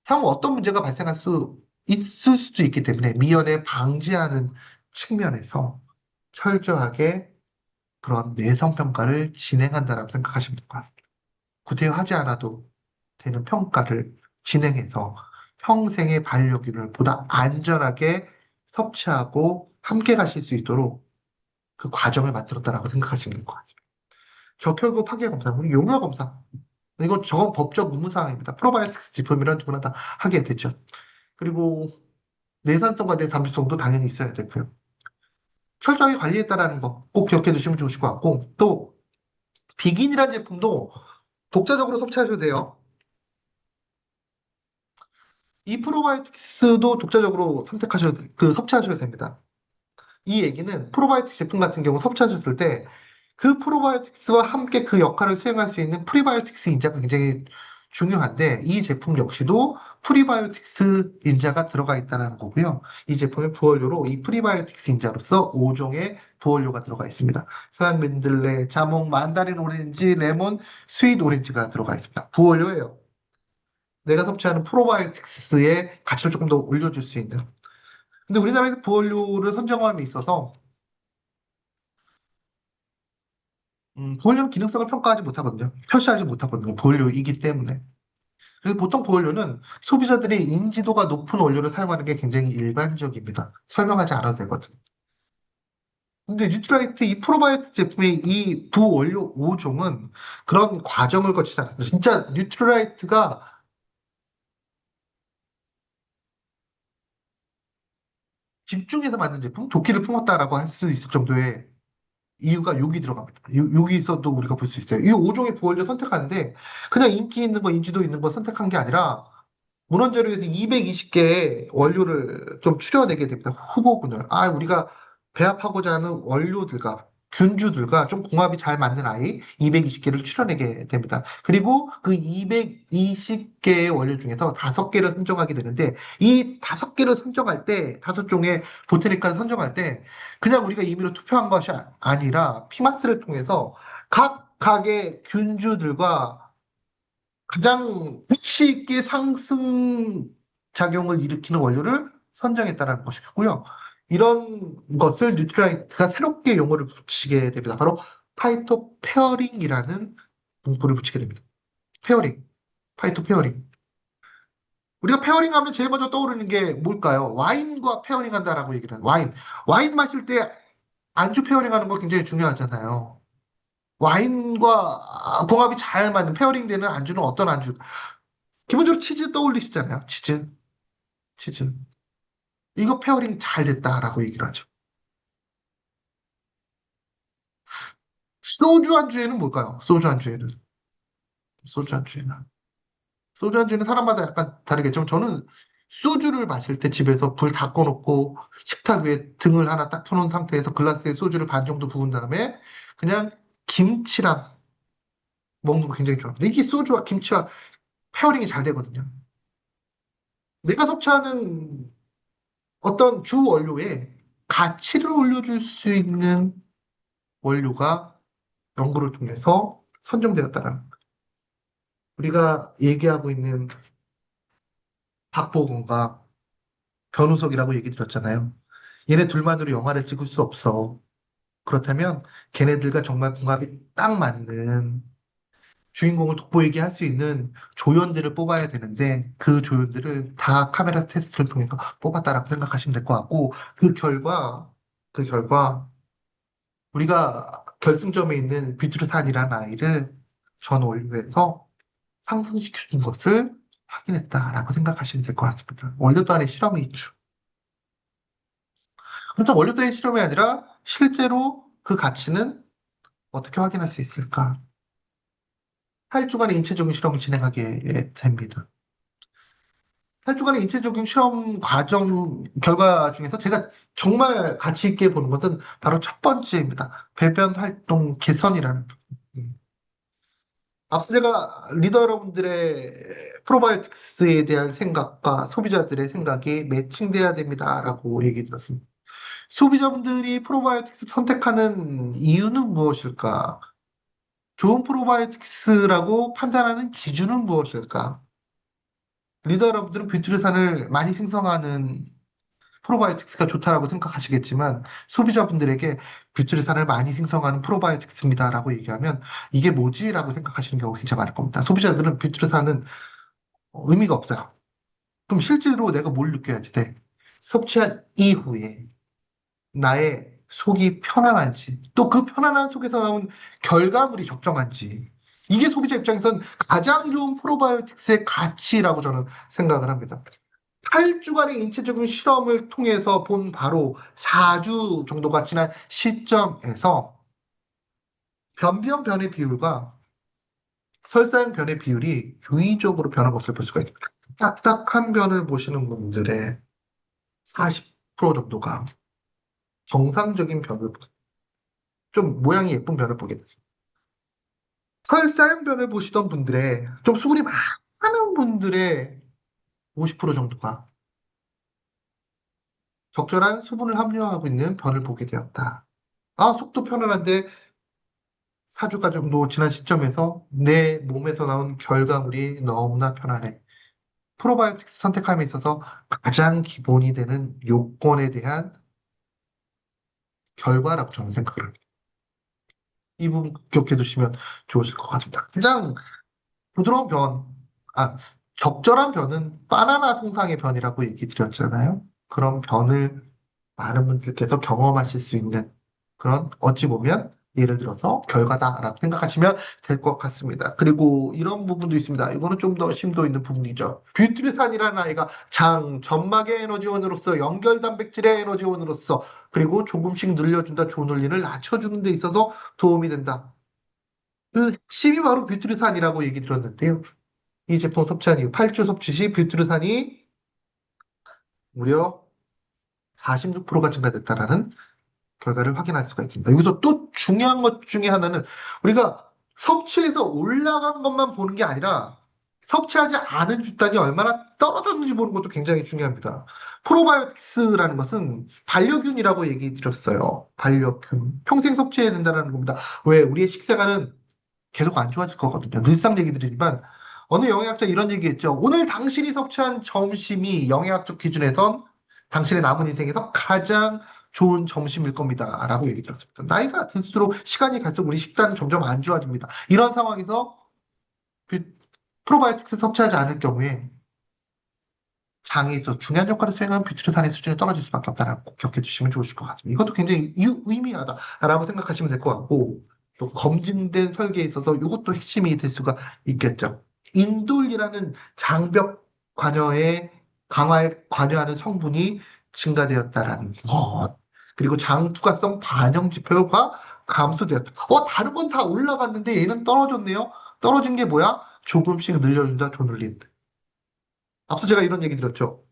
향후 어떤 문제가 발생할 수 있을 수도 있기 때문에 미연에 방지하는 측면에서 철저하게 그런 내성 평가를 진행한다라고 생각하시면 될 것 같습니다. 구태하지 않아도 되는 평가를 진행해서 평생의 반려견을 보다 안전하게 섭취하고 함께 가실 수 있도록 그 과정을 만들었다라고 생각하시면 될 것 같습니다. 적혈구 파괴 검사, 우리 용화 검사. 이건 저건 법적 의무사항입니다. 프로바이오틱스 제품이란 누구나 다 하게 되죠. 그리고 내산성과 내담수성도 당연히 있어야 되고요. 철저하게 관리했다라는 거 꼭 기억해 두시면 좋으실 것 같고, 또 비긴이라는 제품도 독자적으로 섭취하셔도 돼요. 이 프로바이오틱스도 독자적으로 섭취하셔야 됩니다. 이 얘기는 프로바이오틱 제품 같은 경우 섭취하셨을 때 그 프로바이오틱스와 함께 그 역할을 수행할 수 있는 프리바이오틱스 인자가 굉장히 중요한데 이 제품 역시도 프리바이오틱스 인자가 들어가 있다는 거고요. 이 제품의 부원료로 이 프리바이오틱스 인자로서 5종의 부원료가 들어가 있습니다. 서양 민들레, 자몽, 만다린 오렌지, 레몬, 스윗 오렌지가 들어가 있습니다. 부원료예요. 내가 섭취하는 프로바이오틱스의 가치를 조금 더 올려줄 수 있는. 근데 우리나라에서 부원료를 선정함에 있어서 보일러는 기능성을 평가하지 못하거든요. 표시하지 못하거든요. 보일러이기 때문에. 그래서 보통 보일러는 소비자들이 인지도가 높은 원료를 사용하는 게 굉장히 일반적입니다. 설명하지 않아도 되거든. 근데 뉴트라이트 이 프로바이오틱 제품의 이 부원료 5종은 그런 과정을 거치지 않습니다. 진짜 뉴트라이트가 집중해서 만든 제품, 도끼를 품었다라고 할 수 있을 정도의 이유가 여기 들어갑니다. 여기서도 우리가 볼 수 있어요. 이 5종의 부원료 선택하는데 그냥 인기 있는 거, 인지도 있는 거 선택한 게 아니라 문헌자료에서 220개의 원료를 좀 추려내게 됩니다. 후보군을. 아, 우리가 배합하고자 하는 원료들과 균주들과 좀 궁합이 잘 맞는 아이 220개를 추려내게 됩니다. 그리고 그 220개의 원료 중에서 5개를 선정하게 되는데 이 5개를 선정할 때, 5종의 보테니카를 선정할 때 그냥 우리가 임의로 투표한 것이 아니라 피마스를 통해서 각각의 균주들과 가장 가치 있게 상승 작용을 일으키는 원료를 선정했다는 것이고요. 이런 것을 뉴트라이트가 새롭게 용어를 붙이게 됩니다. 바로 파이토 페어링이라는 문구를 붙이게 됩니다. 페어링, 파이토 페어링. 우리가 페어링 하면 제일 먼저 떠오르는 게 뭘까요? 와인과 페어링 한다라고 얘기를 해요. 와인. 와인 마실 때 안주 페어링 하는 거 굉장히 중요하잖아요. 와인과 궁합이 잘 맞는 페어링 되는 안주는 어떤 안주? 기본적으로 치즈 떠올리시잖아요. 치즈, 치즈. 이거 페어링 잘 됐다라고 얘기를 하죠. 소주 안주에는 뭘까요? 소주 안주에는. 소주 안주에는. 소주 안주는 사람마다 약간 다르겠지만 저는 소주를 마실 때 집에서 불 다 꺼놓고 식탁 위에 등을 하나 딱 켜놓은 상태에서 글라스에 소주를 반 정도 부은 다음에 그냥 김치랑 먹는 거 굉장히 좋아합니다. 이게 소주와 김치와 페어링이 잘 되거든요. 내가 섭취하는 어떤 주 원료에 가치를 올려줄 수 있는 원료가 연구를 통해서 선정되었다라는 거예요. 우리가 얘기하고 있는 박보검과 변우석이라고 얘기 드렸잖아요. 얘네 둘만으로 영화를 찍을 수 없어. 그렇다면 걔네들과 정말 궁합이 딱 맞는 주인공을 돋보이게 할 수 있는 조연들을 뽑아야 되는데 그 조연들을 다 카메라 테스트를 통해서 뽑았다라고 생각하시면 될 것 같고 그 결과 우리가 결승점에 있는 비트루산이라는 아이를 전 원료에서 상승시켜준 것을 확인했다라고 생각하시면 될 것 같습니다. 원료도 안에 실험이 있죠. 그렇다면 원료도 안에 실험이 아니라 실제로 그 가치는 어떻게 확인할 수 있을까? 8주간의 인체적인 실험을 진행하게 됩니다. 8주간의 인체적인 실험 과정 결과 중에서 제가 정말 가치 있게 보는 것은 바로 첫 번째입니다. 배변 활동 개선이라는 부분. 앞서 제가 리더 여러분들의 프로바이오틱스에 대한 생각과 소비자들의 생각이 매칭돼야 됩니다라고 얘기 드렸습니다. 소비자분들이 프로바이오틱스 선택하는 이유는 무엇일까? 좋은 프로바이오틱스라고 판단하는 기준은 무엇일까? 리더 여러분들은 뷰트리산을 많이 생성하는 프로바이오틱스가 좋다라고 생각하시겠지만 소비자분들에게 뷰트리산을 많이 생성하는 프로바이오틱스입니다라고 얘기하면 이게 뭐지라고 생각하시는 경우가 굉장히 많을 겁니다. 소비자들은 뷰트리산은 의미가 없어요. 그럼 실제로 내가 뭘 느껴야지 돼? 섭취한 이후에 나의 속이 편안한지, 또 그 편안한 속에서 나온 결과물이 적정한지, 이게 소비자 입장에선 가장 좋은 프로바이오틱스의 가치라고 저는 생각을 합니다. 8주간의 인체적인 실험을 통해서 본 바로 4주 정도가 지난 시점에서 변비형 변의 비율과 설사형 변의 비율이 유의적으로 변한 것을 볼 수가 있습니다. 딱딱한 변을 보시는 분들의 40% 정도가 정상적인 변을, 좀 모양이 예쁜 변을 보게 됐습니다. 설사형 변을 보시던 분들의, 좀 수분이 많은 분들의 50% 정도가 적절한 수분을 함유하고 있는 변을 보게 되었다. 아, 속도 편안한데 4주가 정도 지난 시점에서 내 몸에서 나온 결과물이 너무나 편안해. 프로바이오틱스 선택함에 있어서 가장 기본이 되는 요건에 대한 결과라고 저는 생각을 합니다. 이 부분 기억해 두시면 좋으실 것 같습니다. 가장 부드러운 변, 아, 적절한 변은 바나나 송상의 변이라고 얘기 드렸잖아요. 그런 변을 많은 분들께서 경험하실 수 있는 그런 어찌 보면 예를 들어서 결과다라고 생각하시면 될 것 같습니다. 그리고 이런 부분도 있습니다. 이거는 좀 더 심도 있는 부분이죠. 뷰트리산이라는 아이가 장, 점막의 에너지원으로서 연결 단백질의 에너지원으로서 그리고 조금씩 늘려준다 조놀림을 낮춰주는 데 있어서 도움이 된다. 그 핵심이 바로 뷰트리산이라고 얘기 들었는데요. 이 제품 섭취한 이후 8주 섭취 시 뷰트리산이 무려 46%가 증가됐다라는 결과를 확인할 수가 있습니다. 여기서 또 중요한 것 중에 하나는 우리가 섭취해서 올라간 것만 보는 게 아니라 섭취하지 않은 집단이 얼마나 떨어졌는지 보는 것도 굉장히 중요합니다. 프로바이오틱스라는 것은 반려균이라고 얘기 드렸어요. 반려균. 평생 섭취해야 된다는 겁니다. 왜? 우리의 식생활은 계속 안 좋아질 거거든요. 늘상 얘기들이지만 어느 영양학자 이런 얘기했죠. 오늘 당신이 섭취한 점심이 영양학적 기준에선 당신의 남은 인생에서 가장 좋은 점심일 겁니다. 라고 얘기 드렸습니다. 나이가 들수록 시간이 갈수록 우리 식단은 점점 안 좋아집니다. 이런 상황에서 그 프로바이오틱스 섭취하지 않을 경우에 장에 있어 중요한 역할을 수행하는 뷰트리산의 수준이 떨어질 수밖에 없다라고 꼭 기억해 주시면 좋으실 것 같습니다. 이것도 굉장히 의미하다라고 생각하시면 될 것 같고 또 검증된 설계에 있어서 이것도 핵심이 될 수가 있겠죠. 인돌이라는 장벽 관여에 강화에 관여하는 성분이 증가되었다라는 것. 그리고 장 투과성 반영 지표가 감소되었다. 다른 건 다 올라갔는데 얘는 떨어졌네요. 떨어진 게 뭐야? 조금씩 늘려준다, 조늘린. 앞서 제가 이런 얘기 드렸죠.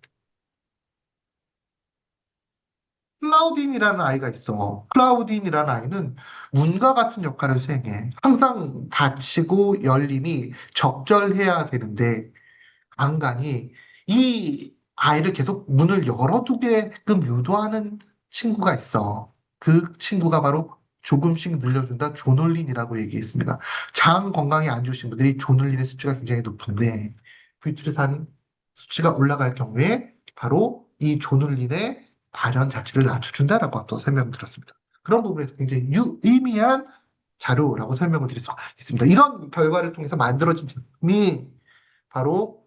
클라우딘이라는 아이가 있어. 클라우딘이라는 아이는 문과 같은 역할을 수행해. 항상 닫히고 열림이 적절해야 되는데 간간이 이 아이를 계속 문을 열어두게끔 유도하는 친구가 있어. 그 친구가 바로 조금씩 늘려준다 조놀린이라고 얘기했습니다. 장 건강이 안 좋으신 분들이 조놀린의 수치가 굉장히 높은데 뷰트리산 수치가 올라갈 경우에 바로 이 조놀린의 발현 자체를 낮춰준다라고 앞서 설명드렸습니다. 그런 부분에서 굉장히 유의미한 자료라고 설명을 드릴 수가 있습니다. 이런 결과를 통해서 만들어진 제품이 바로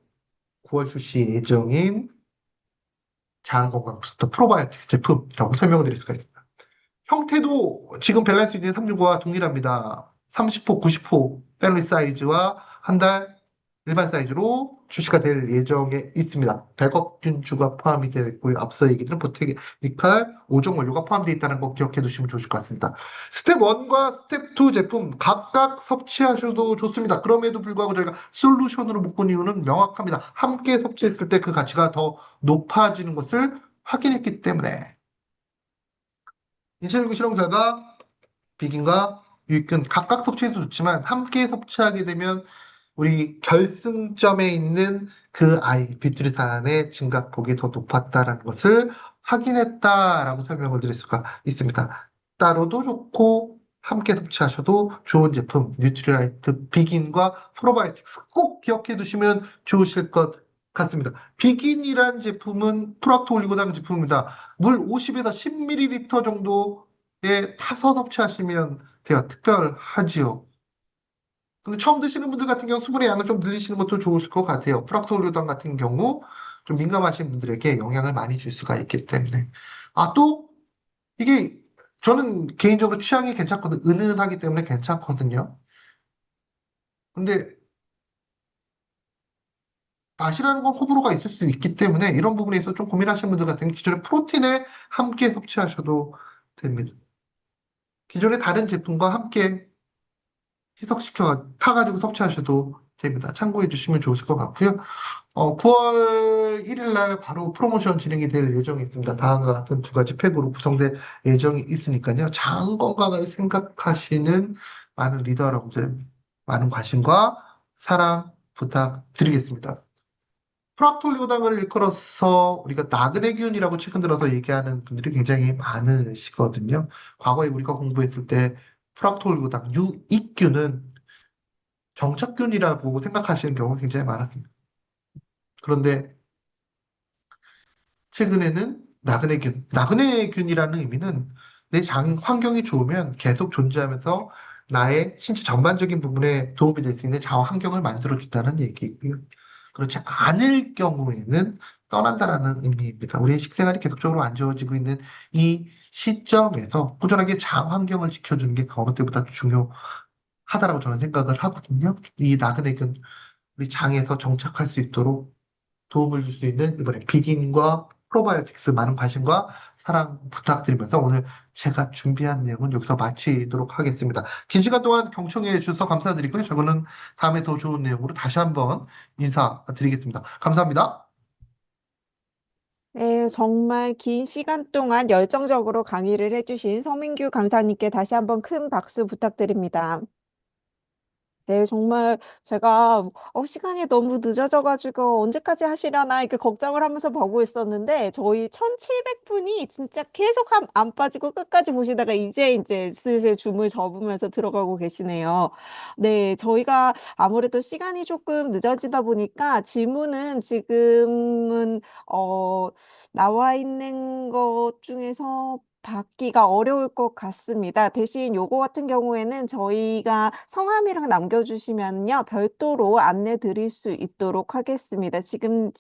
9월 출시 예정인 장건강 부스터 프로바이오틱스 제품이라고 설명을 드릴 수가 있습니다. 형태도 지금 밸런스 있는 365와 동일합니다. 30호, 90호 패밀리 사이즈와 한 달 일반 사이즈로 출시가 될 예정에 있습니다. 100억 균주가 포함이 되어 있고요. 앞서 얘기드린 보테니칼 5종 원료가 포함되어 있다는 거 기억해 두시면 좋을 것 같습니다. 스텝 1과 스텝 2 제품 각각 섭취하셔도 좋습니다. 그럼에도 불구하고 저희가 솔루션으로 묶은 이유는 명확합니다. 함께 섭취했을 때 그 가치가 더 높아지는 것을 확인했기 때문에 인체연구 실험 결과 비긴과 유익균 각각 섭취해도 좋지만 함께 섭취하게 되면 우리 결승점에 있는 그 아이 비트리산의 증가폭이 더 높았다라는 것을 확인했다라고 설명을 드릴 수가 있습니다. 따로도 좋고 함께 섭취하셔도 좋은 제품 뉴트리라이트 비긴과 프로바이오틱스 꼭 기억해 두시면 좋으실 것 같습니다. 비긴이란 제품은 프락토 올리고당 제품입니다. 물 50에서 10ml 정도에 타서 섭취하시면 돼요. 특별하지요. 근데 처음 드시는 분들 같은 경우 수분의 양을 좀 늘리시는 것도 좋으실 것 같아요. 프락토 올리고당 같은 경우 좀 민감하신 분들에게 영향을 많이 줄 수가 있기 때문에. 아, 또 이게 저는 개인적으로 취향이 괜찮거든. 은은하기 때문에 괜찮거든요. 근데 맛이라는 건 호불호가 있을 수 있기 때문에 이런 부분에 있어서 좀 고민하시는 분들 같은 경우 기존의 프로틴에 함께 섭취하셔도 됩니다. 기존의 다른 제품과 함께 희석시켜 타가지고 섭취하셔도 됩니다. 참고해 주시면 좋으실 것 같고요. 9월 1일 날 바로 프로모션 진행이 될 예정이 있습니다. 다음과 같은 두 가지 팩으로 구성될 예정이 있으니까요. 장 건강을 생각하시는 많은 리더 여러분들, 많은 관심과 사랑 부탁드리겠습니다. 프락톨리고당을 일컬어서 우리가 나그네균이라고 최근 들어서 얘기하는 분들이 굉장히 많으시거든요. 과거에 우리가 공부했을 때 프락톨리고당, 유익균은 정착균이라고 생각하시는 경우가 굉장히 많았습니다. 그런데 최근에는 나그네균이라는 의미는 내 장 환경이 좋으면 계속 존재하면서 나의 신체 전반적인 부분에 도움이 될 수 있는 자원 환경을 만들어준다는 얘기이고요. 그렇지 않을 경우에는 떠난다라는 의미입니다. 우리의 식생활이 계속적으로 안 좋아지고 있는 이 시점에서 꾸준하게 장 환경을 지켜주는 게 그 어느 때보다 중요하다라고 저는 생각을 하거든요. 이 나그네균 우리 장에서 정착할 수 있도록 도움을 줄 수 있는 이번에 비긴과 프로바이오틱스 많은 관심과 사랑 부탁드리면서 오늘 제가 준비한 내용은 여기서 마치도록 하겠습니다. 긴 시간 동안 경청해 주셔서 감사드리고요. 저는 다음에 더 좋은 내용으로 다시 한번 인사드리겠습니다. 감사합니다. 네, 정말 긴 시간 동안 열정적으로 강의를 해주신 서민규 강사님께 다시 한번 큰 박수 부탁드립니다. 네, 정말 제가 시간이 너무 늦어져가지고 언제까지 하시려나 이렇게 걱정을 하면서 보고 있었는데 저희 1,700분이 진짜 계속 안 빠지고 끝까지 보시다가 이제 슬슬 줌을 접으면서 들어가고 계시네요. 네, 저희가 아무래도 시간이 조금 늦어지다 보니까 질문은 지금은 나와 있는 것 중에서 받기가 어려울 것 같습니다. 대신 요거 같은 경우에는 저희가 성함이랑 남겨주시면요, 별도로 안내 드릴 수 있도록 하겠습니다. 지금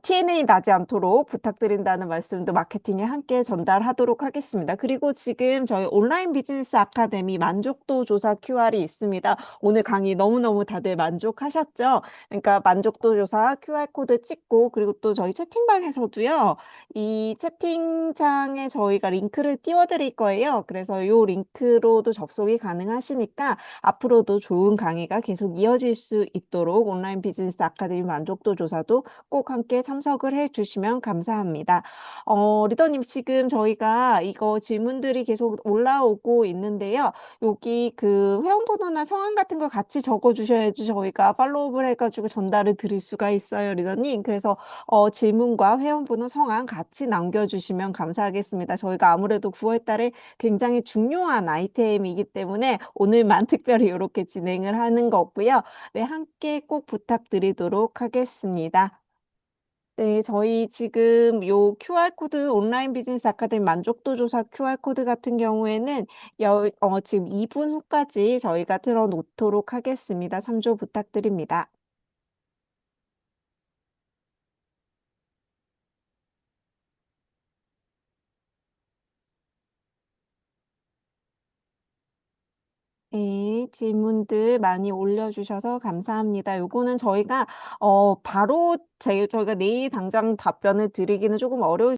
T&A 나지 않도록 부탁드린다는 말씀도 마케팅에 함께 전달하도록 하겠습니다. 그리고 지금 저희 온라인 비즈니스 아카데미 만족도 조사 QR이 있습니다. 오늘 강의 너무너무 다들 만족하셨죠? 그러니까 만족도 조사 QR코드 찍고, 그리고 또 저희 채팅방에서도요, 이 채팅창에 저희가 링크를 띄워 드릴 거예요. 그래서 요 링크로도 접속이 가능하시니까 앞으로도 좋은 강의가 계속 이어질 수 있도록 온라인 비즈니스 아카데미 만족도 조사도 꼭 함께 참석을 해 주시면 감사합니다. 리더님, 지금 저희가 이거 질문들이 계속 올라오고 있는데요. 여기 그 회원번호나 성함 같은 거 같이 적어 주셔야지 저희가 팔로우업을 해 가지고 전달을 드릴 수가 있어요, 리더님. 그래서 질문과 회원번호, 성함 같이 남겨주시면 감사하겠습니다. 저희가 아무래도 9월 달에 굉장히 중요한 아이템이기 때문에 오늘만 특별히 이렇게 진행을 하는 거고요. 네, 함께 꼭 부탁드리도록 하겠습니다. 네, 저희 지금 요 QR코드 온라인 비즈니스 아카데미 만족도 조사 QR코드 같은 경우에는 지금 2분 후까지 저희가 틀어 놓도록 하겠습니다. 참조 부탁드립니다. 네, 질문들 많이 올려주셔서 감사합니다. 요거는 저희가 바로 저희가 내일 당장 답변을 드리기는 조금 어려울